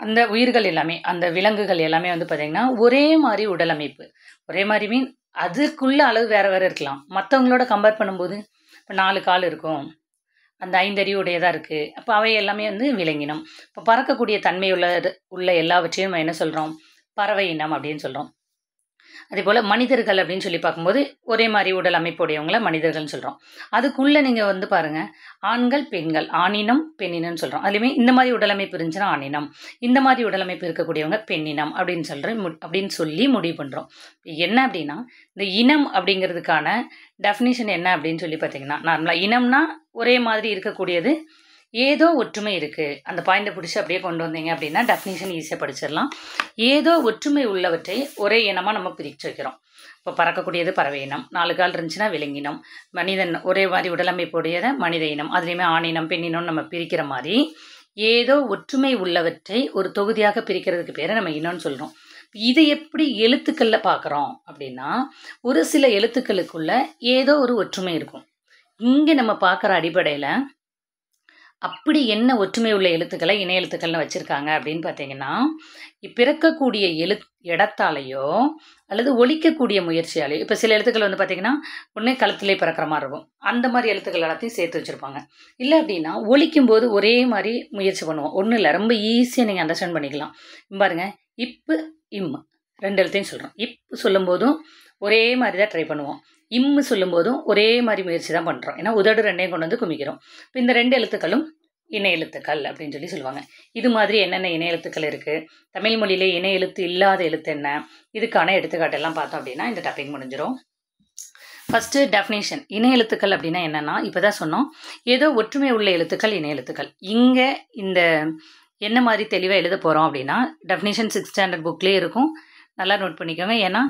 அந்த உயிர்கள் எல்லாமே, அந்த விலங்குகள் எல்லாமே வந்து பார்த்திங்கன்னா ஒரே மாதிரி உடல் அமைப்பு. ஒரே மாதிரி மீன் அதுக்குள்ள அளவு வேறு வேறு இருக்கலாம். மற்றவங்களோட கம்பேர் பண்ணும்போது இப்போ 4 கால் இருக்கும், அந்த 5 அறிவுடையதாக இருக்குது. அப்போ அவை எல்லாமே வந்து விலங்கினம். இப்போ பறக்கக்கூடிய தன்மை உள்ள எல்லாவற்றையும் நம்ம என்ன சொல்கிறோம்? பறவை இனம் அப்படின்னு சொல்கிறோம். அதே போல் மனிதர்கள் அப்படின்னு சொல்லி பார்க்கும்போது ஒரே மாதிரி உடல் அமைப்புடையவங்கள மனிதர்கள்னு சொல்கிறோம். அதுக்குள்ளே நீங்கள் வந்து பாருங்கள், ஆண்கள் பெண்கள், ஆணினம் பெண்ணினம்னு சொல்கிறோம். அதுலேயுமே இந்த மாதிரி உடலமைப்பு இருந்துச்சுன்னா ஆணினம், இந்த மாதிரி உடலமைப்பு இருக்கக்கூடியவங்க பெண்ணினம் அப்படின்னு சொல்லி முடிவு பண்ணுறோம். என்ன அப்படின்னா, இந்த இனம் அப்படிங்கிறதுக்கான டெஃபினிஷன் என்ன அப்படின்னு சொல்லி பார்த்தீங்கன்னா, நார்மலாக இனம்னா ஒரே மாதிரி இருக்கக்கூடியது, ஏதோ ஒற்றுமை இருக்குது. அந்த பாயிண்டை பிடிச்சி அப்படியே கொண்டு வந்தீங்க அப்படின்னா டெஃபினிஷன் ஈஸியாக படிச்சிடலாம். ஏதோ ஒற்றுமை உள்ளவற்றை ஒரே இனமாக நம்ம பிரித்து வைக்கிறோம். இப்போ பறக்கக்கூடியது பறவை இனம், 4 கால் இருந்துச்சுன்னா விலங்கினம், மனிதன் ஒரே மாதிரி உடலமைப்புடையதை மனித இனம், அதுலேயுமே ஆணினம் பெண்ணினம் நம்ம பிரிக்கிற மாதிரி ஏதோ ஒற்றுமை உள்ளவற்றை ஒரு தொகுதியாக பிரிக்கிறதுக்கு பேரை நம்ம இனம்னு சொல்கிறோம். இதை எப்படி எழுத்துக்களில் பார்க்குறோம் அப்படின்னா, ஒரு சில எழுத்துக்களுக்குள்ள ஏதோ ஒரு ஒற்றுமை இருக்கும். இங்கே நம்ம பார்க்குற அடிப்படையில் அப்படி என்ன ஒற்றுமை உள்ள எழுத்துக்களை இணை எழுத்துக்கள்னு வச்சுருக்காங்க அப்படின்னு பார்த்தீங்கன்னா, பிறக்கக்கூடிய இடத்தாலேயோ அல்லது ஒலிக்கக்கூடிய முயற்சியாலேயோ, இப்போ சில எழுத்துக்கள் வந்து பார்த்திங்கன்னா ஒன்று கழுத்திலே பிறக்கிற மாதிரி இருக்கும், அந்த மாதிரி எழுத்துக்கள் எல்லாத்தையும் சேர்த்து வச்சுருப்பாங்க. இல்லை அப்படின்னா ஒலிக்கும்போது ஒரே மாதிரி முயற்சி பண்ணுவோம். ஒன்றும் இல்லை, ரொம்ப ஈஸியாக நீங்கள் அண்டர்ஸ்டாண்ட் பண்ணிக்கலாம். பாருங்கள், இப்பு இம் 2 எழுத்தையும் சொல்கிறோம். இப்பு சொல்லும்போதும் ஒரே மாதிரி தான் ட்ரை பண்ணுவோம், இம்மு சொல்லும்போதும் ஒரே மாதிரி முயற்சி தான் பண்ணுறோம். ஏன்னா உதடு 2ஐயும் கொண்டு வந்து குமிக்கிறோம். இப்போ இந்த 2 எழுத்துக்களும் இணை எழுத்துக்கள் அப்படின்னு சொல்லி சொல்லுவாங்க. இது மாதிரி என்னென்ன இணை எழுத்துக்கள் இருக்குது, தமிழ் மொழியிலே இணை எழுத்து இல்லாத எழுத்து என்ன, இதுக்கான எடுத்துக்காட்டெல்லாம் பார்த்தோம் அப்படின்னா இந்த டாபிக் முடிஞ்சிடும். First definition. இணை எழுத்துக்கள் அப்படின்னா என்னென்னா, இப்போ தான் சொன்னோம், ஏதோ ஒற்றுமை உள்ள எழுத்துக்கள் இணை எழுத்துக்கள். இங்கே இந்த என்ன மாதிரி தெளிவாக எழுத போகிறோம் அப்படின்னா, டெஃபினேஷன் 6th ஸ்டாண்டர்ட் புக்லேயே இருக்கும், நல்லா நோட் பண்ணிக்கோங்க. ஏன்னா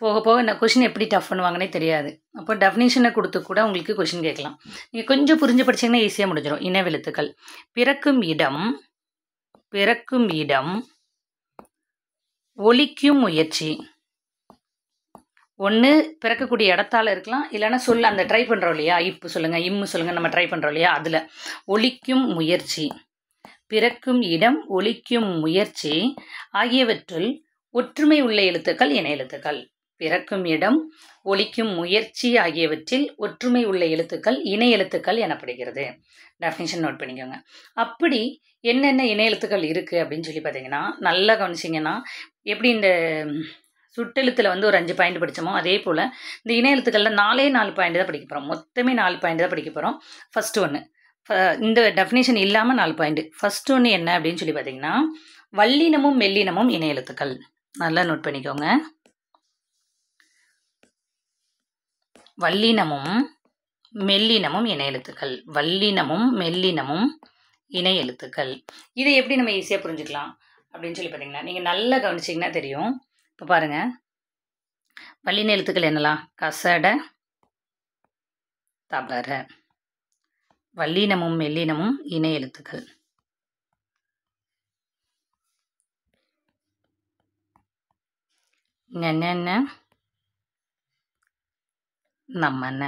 போக போக இந்த கொஷின் எப்படி டஃப் பண்ணுவாங்கன்னே தெரியாது. அப்போ டெஃபினிஷனை கொடுத்து கூட உங்களுக்கு கொஷின் கேட்கலாம். நீங்கள் கொஞ்சம் புரிஞ்சு படிச்சிங்கன்னா ஈஸியாக முடிஞ்சிடும். இனவெழுத்துக்கள். பிறக்கும் இடம், பிறக்கும் இடம், ஒலிக்கும் முயற்சி. ஒன்று பிறக்கக்கூடிய இடத்தால் இருக்கலாம், இல்லைன்னா சொல்ல அந்த ட்ரை பண்ணுறோம் இல்லையா, இப்பு சொல்லுங்கள், இம்மு சொல்லுங்கள், நம்ம ட்ரை பண்ணுறோம் இல்லையா, அதில் ஒலிக்கும் முயற்சி, பிறக்கும் இடம், ஒலிக்கும் முயற்சி ஆகியவற்றுள் ஒற்றுமை உள்ள எழுத்துக்கள் இணை எழுத்துக்கள். பிறக்கும் இடம், ஒலிக்கும் முயற்சி ஆகியவற்றில் ஒற்றுமை உள்ள எழுத்துக்கள் இணை எழுத்துக்கள் எனப்படுகிறது. டெஃபினிஷன் நோட் பண்ணிக்கோங்க. அப்படி என்னென்ன இணை எழுத்துக்கள் இருக்குது அப்படின்னு சொல்லி பார்த்தீங்கன்னா, நல்லா கவனிச்சிங்கன்னா, எப்படி இந்த சுட்டெழுத்தில் வந்து ஒரு 5 பாயிண்ட் படித்தோமோ அதே போல் இந்த இணை எழுத்துக்களில் 4 பாயிண்ட் தான் படிக்க போகிறோம். மொத்தமே 4 பாயிண்ட் தான் படிக்க போகிறோம். ஃபஸ்ட்டு ஒன்று, இந்த டெஃபினேஷன் இல்லாமல் 4 பாயிண்ட். ஃபஸ்ட்டு ஒன்று என்ன அப்படின்னு சொல்லி பார்த்தீங்கன்னா, வல்லினமும் மெல்லினமும் இணை எழுத்துக்கள். நல்லா நோட் பண்ணிக்கோங்க. வல்லினமும் மெல்லினமும் இணை எழுத்துக்கள். வல்லினமும் மெல்லினமும் இணை எழுத்துக்கள். இதை எப்படி நம்ம ஈஸியாக புரிஞ்சுக்கலாம் அப்படின்னு சொல்லி பார்த்தீங்கன்னா, நீங்கள் நல்லா கவனிச்சிங்கன்னா தெரியும். இப்போ பாருங்கள், வல்லின எழுத்துக்கள் என்னலாம்? கசட, தபர. வல்லினமும் மெல்லினமும் இணை எழுத்துக்கள். நென, நம்மன,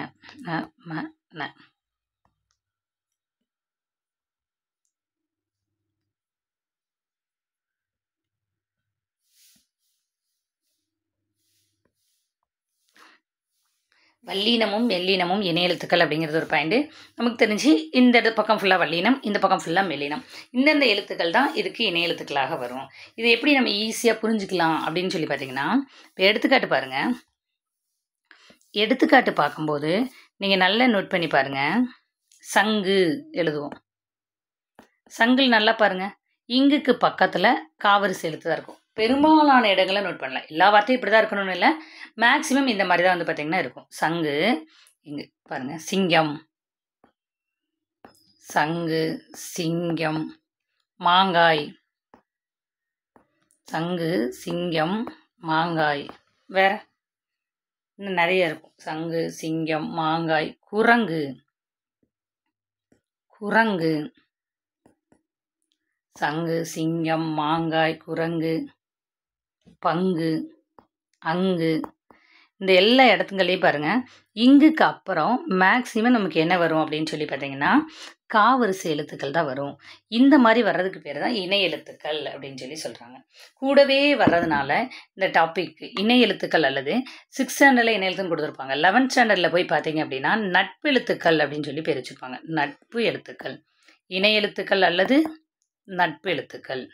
நமன. வல்லினமும் மெல்லினமும் இணை எழுத்துக்கள் அப்படிங்கிறது ஒரு பாயிண்ட். நமக்கு தெரிஞ்சு இந்த பக்கம் ஃபுல்லாக வல்லினம், இந்த பக்கம் ஃபுல்லாக மெல்லினம். இந்தந்த எழுத்துக்கள் தான் இதுக்கு இணை எழுத்துக்களாக வரும். இது எப்படி நம்ம ஈஸியாக புரிஞ்சுக்கலாம் அப்படின்னு சொல்லி பார்த்தீங்கன்னா, இப்போ எடுத்துக்காட்டு பாருங்கள். எடுத்துக்காட்டு பார்க்கும்போது நீங்கள் நல்லா நோட் பண்ணி பாருங்கள். சங்கு எழுதுவோம். சங்கில் நல்லா பாருங்கள், இங்குக்கு பக்கத்தில் காவரிசை எழுத்து தான் இருக்கும். பெரும்பாலான இடங்களை நோட் பண்ணலாம். எல்லா வார்த்தையும் இப்படி தான் இருக்கணும்னு இல்லை, மேக்ஸிமம் இந்த மாதிரி தான் வந்து பார்த்திங்கன்னா இருக்கும். சங்கு, இங்கு பாருங்கள், சிங்கம், சங்கு, சிங்கம், மாங்காய், சங்கு, சிங்கம், மாங்காய். வேற இன்னும் நிறைய இருக்கும். சங்கு, சிங்கம், மாங்காய், குரங்கு, குரங்கு, சங்கு, சிங்கம், மாங்காய், குரங்கு, பங்கு, அங்கு. இந்த எல்லா இடத்துங்களையும் பாருங்கள், இங்குக்கு அப்புறம் மேக்ஸிமம் நமக்கு என்ன வரும் அப்படின்னு சொல்லி பார்த்தீங்கன்னா, காவரிசை எழுத்துக்கள் தான் வரும். இந்த மாதிரி வர்றதுக்கு பேர் தான் இணை எழுத்துக்கள் அப்படின்னு சொல்லி சொல்கிறாங்க. கூடவே வர்றதுனால இந்த டாபிக் இணை எழுத்துக்கள் அல்லது 6th ஸ்டாண்டர்டில் இணை எழுத்துன்னு கொடுத்துருப்பாங்க. 11th ஸ்டாண்டர்டில் போய் பார்த்தீங்க அப்படின்னா நட்பு எழுத்துக்கள் அப்படின்னு சொல்லி பேர் வச்சுருப்பாங்க. நட்பு எழுத்துக்கள், இணை எழுத்துக்கள் அல்லது நட்பு எழுத்துக்கள்.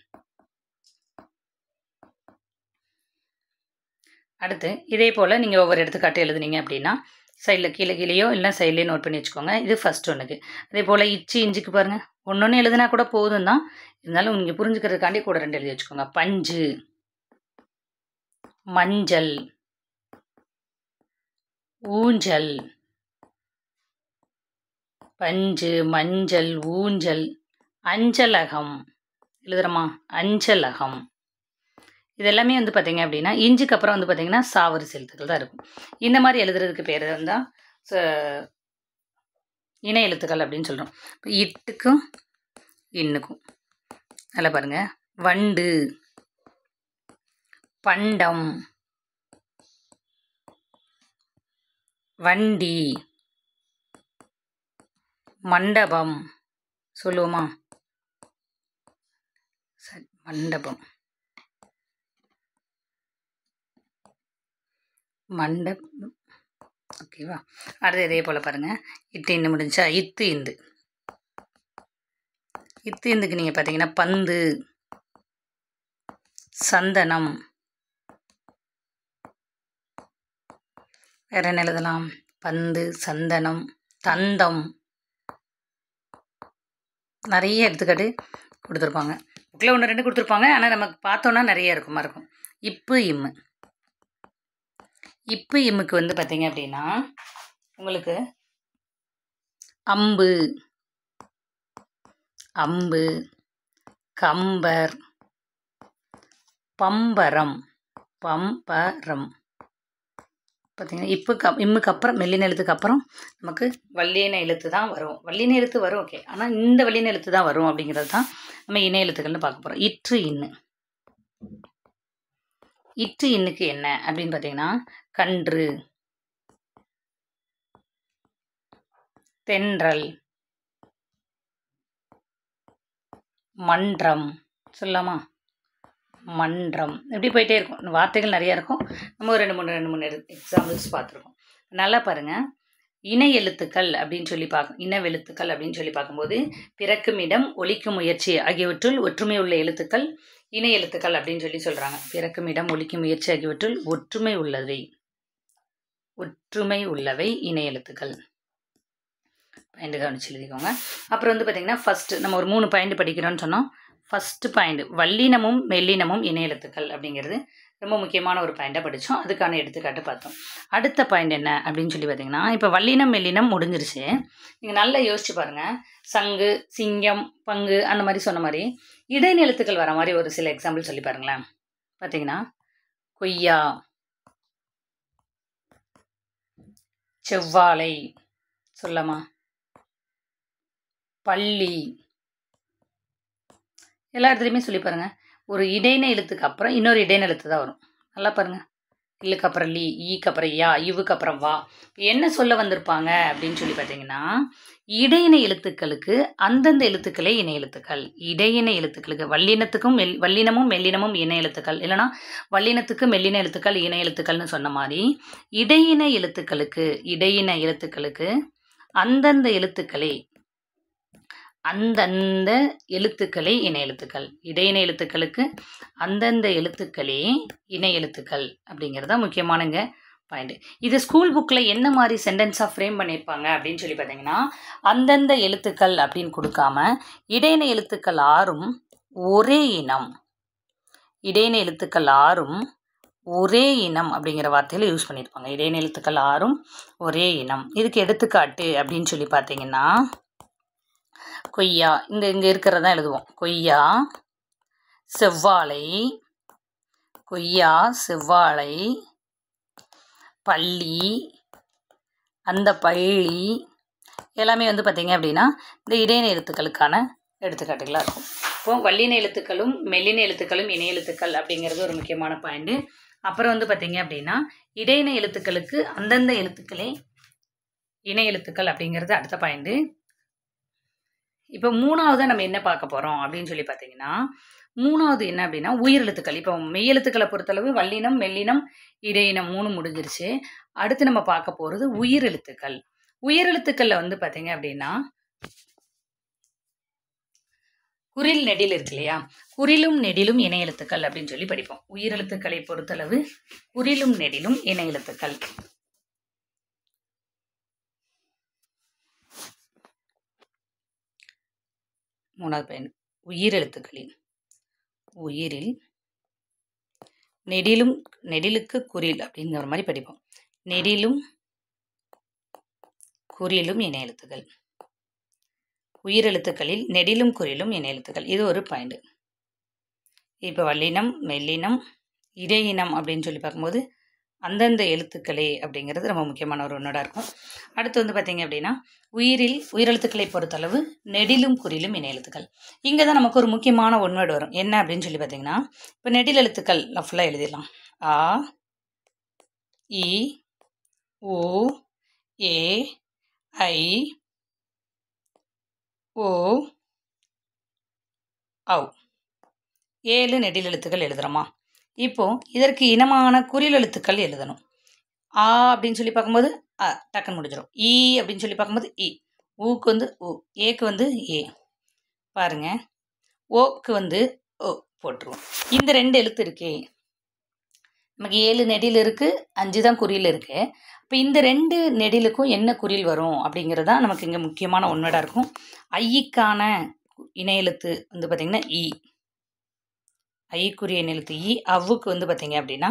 அடுத்து இதே போல் நீங்கள் ஒவ்வொரு எடுத்துக்காட்டு எழுதுனீங்க அப்படின்னா சைடில் கீழேயோ இல்லை சைட்லேயே நோட் பண்ணி வச்சுக்கோங்க. இது ஃபஸ்ட் ஒன்றுக்கு. அதே போல் இச்சி, இஞ்சுக்கு பாருங்கள், ஒன்று எழுதுனா கூட போதும் தான், இருந்தாலும் நீங்கள் புரிஞ்சுக்கிறதுக்காண்டி கூட 2 எழுதி வச்சுக்கோங்க. பஞ்சு, மஞ்சள், ஊஞ்சல். பஞ்சு, மஞ்சள், ஊஞ்சல், அஞ்சலகம் எழுதுகிறோமா, அஞ்சலகம். இது எல்லாமே வந்து பார்த்திங்க அப்படின்னா இஞ்சுக்கு அப்புறம் வந்து பார்த்திங்கன்னா சாவரிசை எழுத்துக்கள் தான் இருக்கும். இந்த மாதிரி எழுதுறதுக்கு பேர் தான் இணை எழுத்துக்கள் அப்படின்னு சொல்கிறோம். இப்போ இட்டுக்கும் இன்னுக்கும் நல்லா பாருங்கள். வண்டு, பண்டம், வண்டி, மண்டபம் சொல்லுவோமா, சரி, மண்டபம், மண்டபம். ஓகேவா? அடுத்து இதே போல் பாருங்கள். இட்டு இந்து முடிஞ்சா இத்து இந்து. இத்து இந்துக்கு நீங்கள் பார்த்தீங்கன்னா பந்து, சந்தனம். வேறு என்ன எழுதலாம்? பந்து, சந்தனம், தந்தம். நிறைய எடுத்துக்காட்டு கொடுத்துருப்பாங்க. புக்கில் 1 2 கொடுத்துருப்பாங்க, ஆனால் நமக்கு பார்த்தோன்னா நிறைய இருக்கும். இப்பு இம்மு. இப்பு இம்முக்கு வந்து பார்த்தீங்க அப்படின்னா உங்களுக்கு அம்பு, அம்பு, கம்பர், பம்பரம், பம்பரம். பார்த்தீங்கன்னா இம்முக்கு அப்புறம் மெல்லின எழுத்துக்கு அப்புறம் நமக்கு வல்லின எழுத்து தான் வரும். வல்லின எழுத்து வரும் ஓகே, ஆனால் இந்த வல்லின எழுத்து தான் வரும் அப்படிங்கிறது தான் நம்ம இணை எழுத்துக்கள்னு பார்க்க போகிறோம். இற்று இன்னு. இற்று இன்னுக்கு என்ன அப்படின்னு பார்த்தீங்கன்னா கன்று, தென்றல், மன்றம் சொல்லலாமா? மன்றம் இப்படி போயிட்டே இருக்கும். வார்த்தைகள் நிறையா இருக்கும். நம்ம ஒரு ரெண்டு மூணு எக்ஸாம்பிள்ஸ் பார்த்துருக்கோம். நல்லா பாருங்கள். இணை எழுத்துக்கள் அப்படின்னு சொல்லி இனவெழுத்துக்கள் அப்படின்னு சொல்லி பார்க்கும்போது பிறக்கும் இடம், ஒலிக்கும் முயற்சி ஆகியவற்றுள் ஒற்றுமை உள்ள எழுத்துக்கள் இணை எழுத்துக்கள் அப்படின்னு சொல்லி சொல்கிறாங்க. பிறக்கும் இடம், ஒலிக்கும் முயற்சி ஆகியவற்றுள் ஒற்றுமை உள்ளவை இணை எழுத்துக்கள். பாயிண்ட் கவனிச்சு எழுதிக்கோங்க. அப்புறம் வந்து பார்த்திங்கன்னா ஃபஸ்ட்டு நம்ம ஒரு 3 பாயிண்ட் படிக்கிறோன்னு சொன்னோம். ஃபஸ்ட்டு பாயிண்ட் வல்லினமும் மெல்லினமும் இணை எழுத்துக்கள் அப்படிங்கிறது ரொம்ப முக்கியமான ஒரு பாயிண்ட்டாக படித்தோம். அதுக்கான எடுத்துக்காட்டு பார்த்தோம். அடுத்த பாயிண்ட் என்ன அப்படின்னு சொல்லி பார்த்தீங்கன்னா, இப்போ வல்லினம் மெல்லினம் முடிஞ்சிருச்சு. நீங்கள் நல்லா யோசிச்சு பாருங்கள். சங்கு, சிங்கம், பங்கு அந்த மாதிரி சொன்ன மாதிரி இடைநிலை எழுத்துக்கள் வர மாதிரி ஒரு சில எக்ஸாம்பிள் சொல்லி பாருங்களேன். பார்த்தீங்கன்னா கொய்யா, செவ்வாழை சொல்லமா, பள்ளி, எல்லா இடத்துலையுமே சொல்லி பாருங்கள். ஒரு இடைநிலை எழுத்துக்கு அப்புறம் இன்னொரு இடைநிலை எழுத்து தான் வரும். நல்லா பாருங்கள். இல்லுக்கு அப்புறம் லீ, ஈக்கு அப்புறம் யா, இவுக்கு அப்புறம் வா. என்ன சொல்ல வந்திருப்பாங்க அப்படின்னு சொல்லி பார்த்தீங்கன்னா, இடையின எழுத்துக்களுக்கு அந்தந்த எழுத்துக்களே இணை எழுத்துக்கள். இடையின எழுத்துக்களுக்கு வல்லினமும் மெல்லினமும் இணை எழுத்துக்கள், இல்லைனா வல்லினத்துக்கு மெல்லின எழுத்துக்கள் இணை எழுத்துக்கள்னு சொன்ன மாதிரி இடையின எழுத்துக்களுக்கு அந்தந்த எழுத்துக்களே இணை எழுத்துக்கள். இடையின எழுத்துக்களுக்கு அந்தந்த எழுத்துக்களே இணை எழுத்துக்கள் அப்படிங்கிறது தான் முக்கியமானங்க பாயிண்ட். இது ஸ்கூல் புக்கில் என்ன மாதிரி சென்டென்ஸாக ஃப்ரேம் பண்ணியிருப்பாங்க அப்படின்னு சொல்லி பார்த்தீங்கன்னா, அந்தந்த எழுத்துக்கள் அப்படின்னு கொடுக்காம இடையின எழுத்துக்கள் ஆறும் ஒரே இனம், இடையின எழுத்துக்கள் ஆறும் ஒரே இனம் அப்படிங்கிற வார்த்தையில் யூஸ் பண்ணியிருப்பாங்க. இடையின எழுத்துக்கள் ஆறும் ஒரே இனம். இதுக்கு எடுத்துக்காட்டு அப்படின்னு சொல்லி பார்த்தீங்கன்னா, கொய்யா இங்கே இருக்கிறதான் எழுதுவோம். கொய்யா, செவ்வாழை, பள்ளி, அந்த பள்ளி எல்லாமே வந்து பார்த்திங்க அப்படின்னா இந்த இடையின எழுத்துக்களுக்கான எடுத்துக்காட்டுகளாக இருக்கும். இப்போ வல்லின எழுத்துக்களும் மெல்லின எழுத்துக்களும் இணை எழுத்துக்கள் அப்படிங்கிறது ஒரு முக்கியமான பாயிண்ட்டு. அப்புறம் வந்து பார்த்திங்க அப்படின்னா இடையின எழுத்துக்களுக்கு அந்தந்த எழுத்துக்களே இணை எழுத்துக்கள் அப்படிங்கிறது அடுத்த பாயிண்ட்டு. இப்போ மூணாவது நம்ம என்ன பார்க்க போகிறோம் அப்படின்னு சொல்லி பார்த்தீங்கன்னா, மூணாவது என்ன அப்படின்னா உயிரெழுத்துக்கள். இப்போ மெய்யெழுத்துக்களை பொறுத்தளவு வல்லினம், மெல்லினம், இடையினம் 3 முடிஞ்சிருச்சு. அடுத்து நம்ம பார்க்க போகிறது உயிரெழுத்துக்கள். உயிரெழுத்துக்களில் வந்து பார்த்தீங்க அப்படின்னா குறில் நெடில் இருக்கு இல்லையா, குறிலும் நெடிலும் இணை எழுத்துக்கள் அப்படின்னு சொல்லி படிப்போம். உயிரெழுத்துக்களை பொறுத்தளவு குறிலும் நெடிலும் இணை எழுத்துக்கள். மூணாவது பயன் உயிரெழுத்துக்களில் உயிரில் நெடிலுக்கு குறில் அப்படிங்கிற மாதிரி படிப்போம். நெடிலும் குறிலும் இணை எழுத்துக்கள். உயிரெழுத்துக்களில் நெடிலும் குறிலும் இணை எழுத்துக்கள். இது ஒரு பாயிண்ட். இப்போ வல்லினம், மெல்லினம், இடையினம் அப்படின்னு சொல்லி பார்க்கும்போது அந்தந்த எழுத்துக்களே அப்படிங்கிறது ரொம்ப முக்கியமான ஒரு ஒன்றா இருக்கும். அடுத்து வந்து பார்த்திங்க அப்படின்னா உயிரெழுத்துக்களை பொறுத்தளவு நெடிலும் குறிலும் இணை எழுத்துக்கள். இங்கே தான் நமக்கு ஒரு முக்கியமான ஒன்வேர்டு வரும். என்ன அப்படின்னு சொல்லி பார்த்திங்கன்னா, இப்போ நெடில் எழுத்துக்கள் ஃபுல்லாக எழுதிடலாம். ஆ, இ, உ, ஏ, ஐ, ஓ, ஔ 7 நெடில் எழுத்துக்கள் எழுதுகிறோமா. இப்போது இதற்கு இனமான குறில் எழுத்துக்கள் எழுதணும். ஆ அப்படின்னு சொல்லி பார்க்கும்போது டக்குன்னு முடிஞ்சிடும். ஈ அப்படின்னு சொல்லி பார்க்கும்போது இ, ஊக்கு வந்து உ, ஏக்கு வந்து ஏ. பாருங்கள், ஓக்கு வந்து ஓ போட்டுருவோம். இந்த 2 எழுத்து இருக்கே, நமக்கு 7 நெடில் இருக்குது, 5 தான் குறியில் இருக்குது. இப்போ இந்த 2 நெடிலுக்கும் என்ன குறில் வரும் அப்படிங்கிறது தான் நமக்கு இங்கே முக்கியமான ஒன்வேர்டாக இருக்கும். ஐக்கான இணை எழுத்து வந்து பார்த்திங்கன்னா இ, ஐக்குரிய இணை எழுத்து இ. அவ்வுக்கு வந்து பார்த்திங்க அப்படின்னா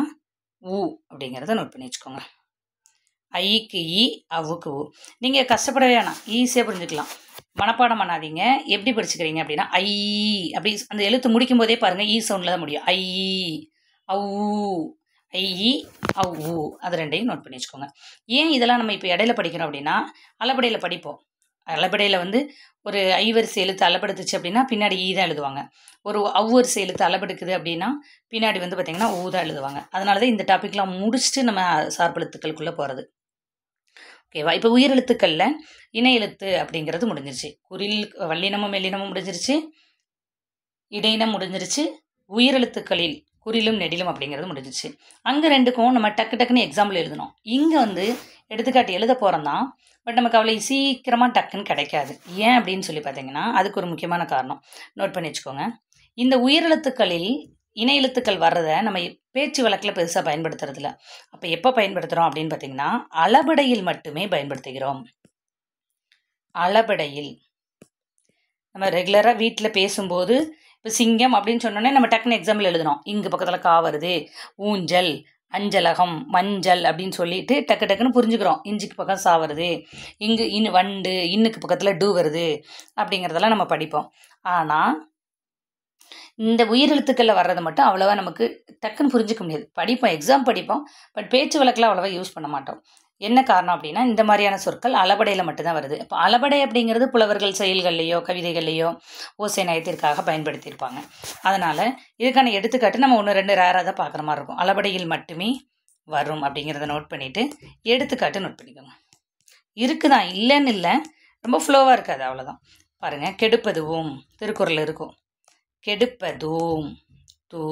ஊ அப்படிங்கிறத நோட் பண்ணி வச்சுக்கோங்க. ஐக்கு இ, அவ்வுக்கு ஊ. நீங்கள் கஷ்டப்பட வேணாம், ஈஸியாக புரிஞ்சுக்கலாம். மனப்பாடம் பண்ணாதீங்க. எப்படி படிச்சுக்கிறீங்க அப்படின்னா ஐ அப்படி அந்த எழுத்து முடிக்கும் போதே பாருங்கள் ஈ சவுண்டில் தான் முடியும். ஐ, அவு, ஐ அவ் ஊ அது ரெண்டையும் நோட் பண்ணி வச்சுக்கோங்க. ஏன் இதெல்லாம் நம்ம இப்போ இடையில படிக்கிறோம் அப்படின்னா, அளபடையில் படிப்போம். அளபடையில் வந்து ஒரு ஐ வரிசை எழுத்து அளபெடுத்துச்சு அப்படின்னா பின்னாடி ஈ தான் எழுதுவாங்க. ஒரு வரிசை எழுத்து அளபெடுக்குது அப்படின்னா பின்னாடி வந்து பார்த்திங்கன்னா ஊ தான் எழுதுவாங்க. அதனால தான் இந்த டாப்பிக்லாம் முடிச்சுட்டு நம்ம சார்பெழுத்துக்களுக்குள்ளே போகிறது. ஓகேவா? இப்போ உயிரெழுத்துக்களில் இணை எழுத்து அப்படிங்கிறது முடிஞ்சிருச்சு. குறில் வல்லினமும் மெல்லினமும் முடிஞ்சிருச்சு, இடையினம் முடிஞ்சிருச்சு, உயிரெழுத்துக்களில் குறிலும் நெடிலும் அப்படிங்கிறது முடிஞ்சிச்சு. அங்கே ரெண்டுக்கும் நம்ம டக்கு டக்குன்னு எக்ஸாம்பிள் எழுதணும். இங்கே வந்து எடுத்துக்காட்டு எழுத போகிறோம் தான், பட் நமக்கு அவ்வளோ சீக்கிரமாக டக்குன்னு கிடைக்காது. ஏன் அப்படின்னு சொல்லி பார்த்தீங்கன்னா அதுக்கு ஒரு முக்கியமான காரணம் நோட் பண்ணி வச்சுக்கோங்க. இந்த உயிரெழுத்துக்களில் இணை எழுத்துக்கள் வர்றதை நம்ம பேச்சு வழக்கில் பெருசாக பயன்படுத்துறதில்ல. அப்போ எப்போ பயன்படுத்துகிறோம் அப்படின்னு பார்த்தீங்கன்னா அளபடையில் மட்டுமே பயன்படுத்துகிறோம். அளபடையில் நம்ம ரெகுலராக வீட்டில் பேசும்போது இப்போ சிங்கம் அப்படின்னு சொன்னோன்னே நம்ம டக்குன்னு எக்ஸாம்பிள் எழுதணும். இங்கு பக்கத்தில் கா வருது, ஊஞ்சல், அஞ்சலகம், மஞ்சள் அப்படின்னு சொல்லிட்டு டக்கு டக்குன்னு புரிஞ்சுக்கிறோம். இஞ்சிக்கு பக்கம் சா வருது, இங்கு வண்டு, இன்னுக்கு பக்கத்தில் டூ வருது அப்படிங்கிறதெல்லாம் நம்ம படிப்போம். ஆனால் இந்த உயிரெழுத்துக்களில் வர்றது மட்டும் அவ்வளோவா நமக்கு டக்குன்னு புரிஞ்சிக்க முடியாது. படிப்போம், எக்ஸாம் படிப்போம், பட் பேச்சு வழக்கில் அவ்வளோவா யூஸ் பண்ண மாட்டோம். என்ன காரணம் அப்படின்னா இந்த மாதிரியான சொற்கள் அளபடையில் மட்டும்தான் வருது. இப்போ அளபடை அப்படிங்கிறது புலவர்கள் செயல்கள்லையோ கவிதைகள்லையோ ஓசை நயத்திற்காக பயன்படுத்தியிருப்பாங்க. அதனால் இதுக்கான எடுத்துக்காட்டு நம்ம 1-2 ரேராக தான் பார்க்குற மாதிரி இருக்கும். அளபடையில் மட்டுமே வரும் அப்படிங்கிறத நோட் பண்ணிவிட்டு எடுத்துக்காட்டு நோட் பண்ணிக்கோங்க. இருக்குதான், இல்லைன்னு இல்லை, ரொம்ப ஃப்ளோவாக இருக்காது, அவ்வளோதான். பாருங்கள், கெடுப்பதுவும் திருக்குறள் இருக்கும். கெடுப்பதும் தூ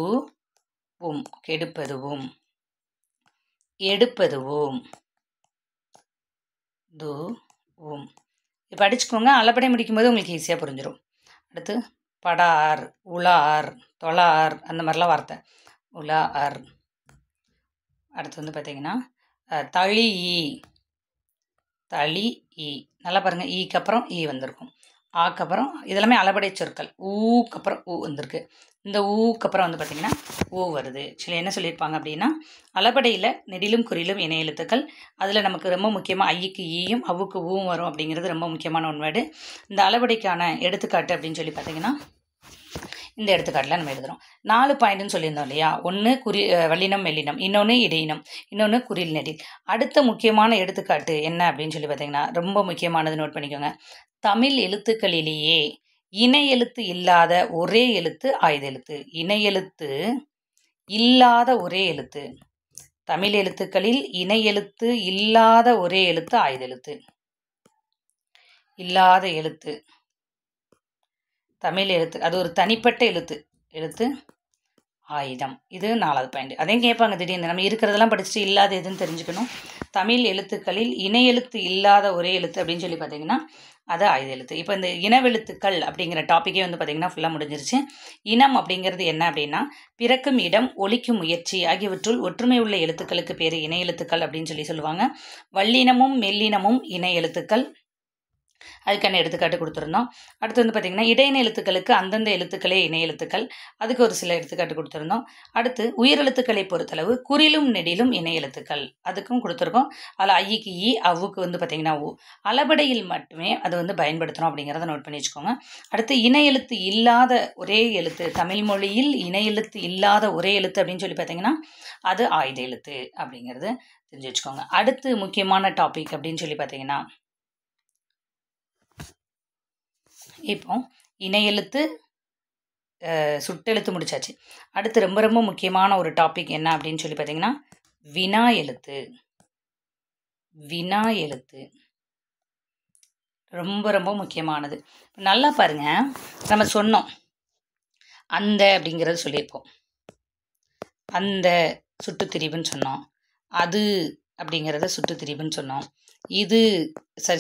உம், கெடுப்பதுவும், எடுப்பதுவும் து உம். இப்போ அடிச்சுக்கோங்க. அளபடை முடிக்கும்போது உங்களுக்கு ஈஸியாக புரிஞ்சிடும். அடுத்து படார், உலார், தொழார், அந்த மாதிரிலாம் வார்த்தை. உலார். அடுத்து வந்து பார்த்திங்கன்னா தளி தளி ஈ. நல்லா பாருங்கள், ஈக்கு அப்புறம் ஈ வந்திருக்கும். ஆக்கப்புறம் இதெல்லாமே அளபடை சொற்கள். ஊக்கு அப்புறம் ஊ வந்திருக்கு. இந்த ஊக்கு அப்புறம் வந்து பார்த்திங்கன்னா ஊ வருது. சரி, என்ன சொல்லியிருப்பாங்க அப்படின்னா அளபடையில் நெடிலும் குறிலும் இணை எழுத்துக்கள். அதில் நமக்கு ரொம்ப முக்கியமாக ஐக்கு ஈயும் அவ்வுக்கு ஊவும் வரும் அப்படிங்கிறது ரொம்ப முக்கியமான ஒன்வேர்டு. இந்த அளபடைக்கான எடுத்துக்காட்டு அப்படின்னு சொல்லி பார்த்திங்கன்னா இந்த எடுத்துக்காட்டில் நம்ம எழுதுகிறோம். 4 பாயிண்ட்னு சொல்லியிருந்தோம் இல்லையா? ஒன்று வல்லினம் மெல்லினம், இன்னொன்று இடையினம், இன்னொன்று குறில் நெடில். அடுத்த முக்கியமான எடுத்துக்காட்டு என்ன அப்படின்னு சொல்லி பார்த்தீங்கன்னா ரொம்ப முக்கியமானது, நோட் பண்ணிக்கோங்க. தமிழ் எழுத்துக்களிலேயே இணை எழுத்து இல்லாத ஒரே எழுத்து ஆயுத எழுத்து. இணை எழுத்து இல்லாத ஒரே எழுத்து. தமிழ் எழுத்துக்களில் இணை எழுத்து இல்லாத ஒரே எழுத்து ஆயுத எழுத்து. இல்லாத எழுத்து தமிழ் எழுத்து, அது ஒரு தனிப்பட்ட எழுத்து ஆயுதம். இது 4வது பாயிண்ட். அதையும் கேட்பாங்க திடீர்னு. நம்ம இருக்கிறதெல்லாம் படிச்சுட்டு இல்லாத எதுன்னு தெரிஞ்சுக்கணும். தமிழ் எழுத்துக்களில் இணை எழுத்து இல்லாத ஒரே எழுத்து அப்படின்னு சொல்லி பார்த்தீங்கன்னா அது ஆயுத எழுத்து. இப்போ இந்த இனவெழுத்துக்கள் அப்படிங்கிற டாப்பிக்கே வந்து பார்த்திங்கன்னா ஃபுல்லாக முடிஞ்சிருச்சு. இனம் அப்படிங்கிறது என்ன அப்படின்னா பிறக்கும் இடம், ஒலிக்கும் முயற்சி ஆகியவற்றுள் ஒற்றுமை உள்ள எழுத்துக்களுக்கு பேர் இணை எழுத்துக்கள் அப்படின்னு சொல்லுவாங்க. வல்லினமும் மெல்லினமும் இணை எழுத்துக்கள். அதுக்கான எடுத்துக்காட்டு கொடுத்துருந்தோம். அடுத்து வந்து பார்த்திங்கன்னா இடையின எழுத்துக்களுக்கு அந்தந்த எழுத்துக்களே இணை எழுத்துக்கள். அதுக்கு ஒரு சில எடுத்துக்காட்டு கொடுத்துருந்தோம். அடுத்து உயிரெழுத்துக்களை பொறுத்தளவு குறிலும் நெடிலும் இணை எழுத்துக்கள், அதுக்கும் கொடுத்துருக்கோம். அதில் ஐக்கு ஈ, அவ்வுக்கு வந்து பார்த்திங்கன்னா ஊ. அளபடையில் மட்டுமே அது வந்து பயன்படுத்தணும் அப்படிங்கிறத நோட் பண்ணி வச்சுக்கோங்க. அடுத்து இணை எழுத்து இல்லாத ஒரே எழுத்து, தமிழ் மொழியில் இணை எழுத்து இல்லாத ஒரே எழுத்து அப்படின்னு சொல்லி பார்த்திங்கன்னா அது ஆயுத எழுத்து அப்படிங்கிறது தெரிஞ்சு வச்சுக்கோங்க. அடுத்து முக்கியமான டாபிக் அப்படின்னு சொல்லி பார்த்திங்கன்னா இப்போ இணை எழுத்து சுட்டெழுத்து முடிச்சாச்சு. அடுத்து ரொம்ப ரொம்ப முக்கியமான ஒரு டாபிக் என்ன அப்படின்னு சொல்லி பார்த்தீங்கன்னா வினா எழுத்து. வினா எழுத்து ரொம்ப ரொம்ப முக்கியமானது. நல்லா பாருங்க, நம்ம சொன்னோம் அந்த அப்படிங்கிறது சொல்லியிருப்போம். அந்த சுட்டுத்திரிவுன்னு சொன்னோம். அது அப்படிங்கிறத சுட்டுத்திரிவுன்னு சொன்னோம். இது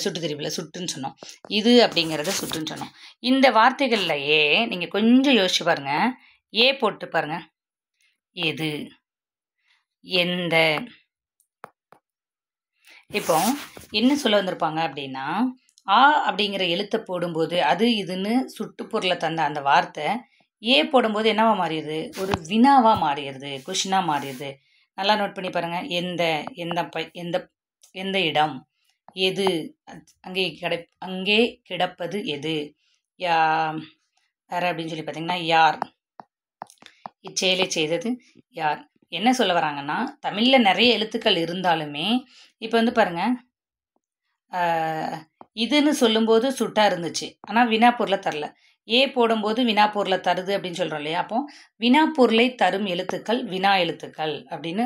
சுட்டுத்திரிவில் சுட்டுன்னு சொன்னோம். இது அப்படிங்கிறத சுட்டுன்னு சொன்னோம். இந்த வார்த்தைகள்லையே நீங்கள் கொஞ்சம் யோசிச்சு பாருங்க. ஏ போட்டு பாருங்க. எது, எந்த. இப்போ என்ன சொல்ல வந்திருப்பாங்க அப்படின்னா ஆ அப்படிங்கிற எழுத்தை போடும்போது அது இதுன்னு சுட்டுப்பொருளை தந்த அந்த வார்த்தை ஏ போடும்போது என்னவா மாறிடுது? ஒரு வினாவாக மாறிடுது, கொஷினாக மாறிடுது. நல்லா நோட் பண்ணி பாருங்கள். எந்த இடம், எது, அங்கே கிடப்பது எது, வேறு அப்படின்னு சொல்லி பார்த்தீங்கன்னா யார், இச்செயலை செய்தது யார். என்ன சொல்ல வராங்கன்னா, தமிழில் நிறைய எழுத்துக்கள் இருந்தாலுமே இப்போ வந்து பாருங்கள், இதுன்னு சொல்லும்போது சுட்டா இருந்துச்சு, ஆனால் வினாப்பொருளை தரல. ஏ போடும்போது வினாப்பொருளை தருது அப்படின்னு சொல்கிறோம் இல்லையா? அப்போ வினாப்பொருளை தரும் எழுத்துக்கள் வினா எழுத்துக்கள் அப்படின்னு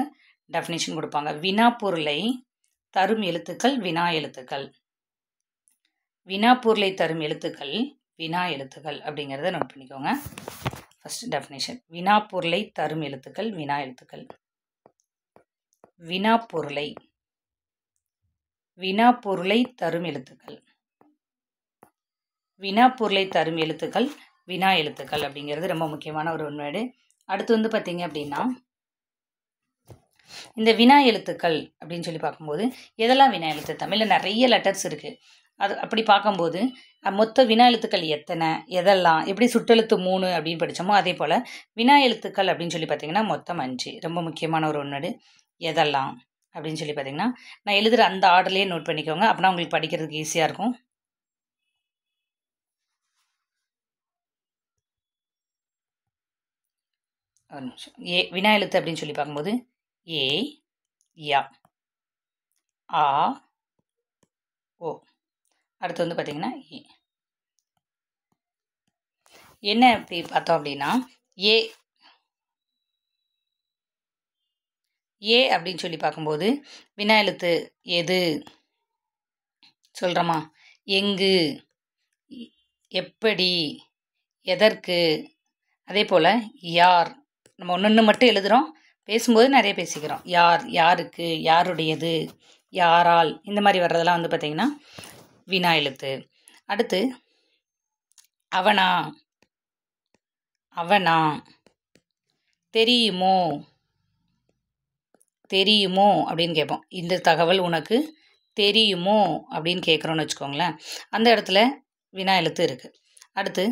டெஃபினேஷன் கொடுப்பாங்க. வினாப்பொருளை தரும் எழுத்துக்கள் வினா எழுத்துக்கள். வினாப்பொருளை தரும் எழுத்துக்கள் வினா எழுத்துக்கள் அப்படிங்கிறத நோட் பண்ணிக்கோங்க. ஃபர்ஸ்ட் டெஃபினேஷன், வினாப்பொருளை தரும் எழுத்துக்கள் வினா எழுத்துக்கள். வினாப்பொருளை வினாப்பொருளை தரும் எழுத்துக்கள் வினாப்பொருளை தரும் எழுத்துக்கள் வினா எழுத்துக்கள் அப்படிங்கிறது ரொம்ப முக்கியமான ஒரு வேர்டு. அடுத்து வந்து பார்த்தீங்க அப்படின்னா, இந்த வினா எழுத்துக்கள் அப்படின்னு சொல்லி பார்க்கும்போது எதெல்லாம் வினா எழுத்து? தமிழில் நிறைய லெட்டர்ஸ் இருக்குது. அது அப்படி பார்க்கும்போது மொத்த வினா எழுத்துக்கள் எத்தனை, எதெல்லாம், எப்படி சுட்டெழுத்து 3 அப்படின்னு படித்தோமோ அதே போல் வினா எழுத்துக்கள் அப்படின்னு சொல்லி பார்த்தீங்கன்னா மொத்தம் 5. ரொம்ப முக்கியமான ஒரு ஒன்று. எதெல்லாம் அப்படின்னு சொல்லி பார்த்தீங்கன்னா நான் எழுதுகிற அந்த ஆர்டர்லேயே நோட் பண்ணிக்கோங்க, அப்படின்னா உங்களுக்கு படிக்கிறதுக்கு ஈஸியாக இருக்கும். ஒரு நிமிஷம். ஏ வினா எழுத்து அப்படின்னு சொல்லி பார்க்கும்போது ஏ, யா, ஆ, ஓ. அடுத்து வந்து பார்த்தீங்கன்னா ஏ. என்ன அப்படி பார்த்தோம் அப்படின்னா, ஏ ஏ அப்படின்னு சொல்லி பார்க்கும்போது வினா எழுத்து எது சொல்கிறோமா? எங்கு, எப்படி, எதற்கு, அதே போல் யார். நம்ம ஒன்று மட்டும் எழுதுகிறோம், பேசும்போது நிறைய பேசிக்கிறோம். யார், யாருக்கு, யாருடையது, யாரால், இந்த மாதிரி வர்றதெல்லாம் வந்து பார்த்திங்கன்னா வினா எழுத்து. அடுத்து அவனா, அவனா, தெரியுமோ, தெரியுமோ அப்படின்னு கேட்போம். இந்த தகவல் உனக்கு தெரியுமோ அப்படின்னு கேட்குறோன்னு வச்சுக்கோங்களேன். அந்த இடத்துல வினா எழுத்து இருக்குது. அடுத்து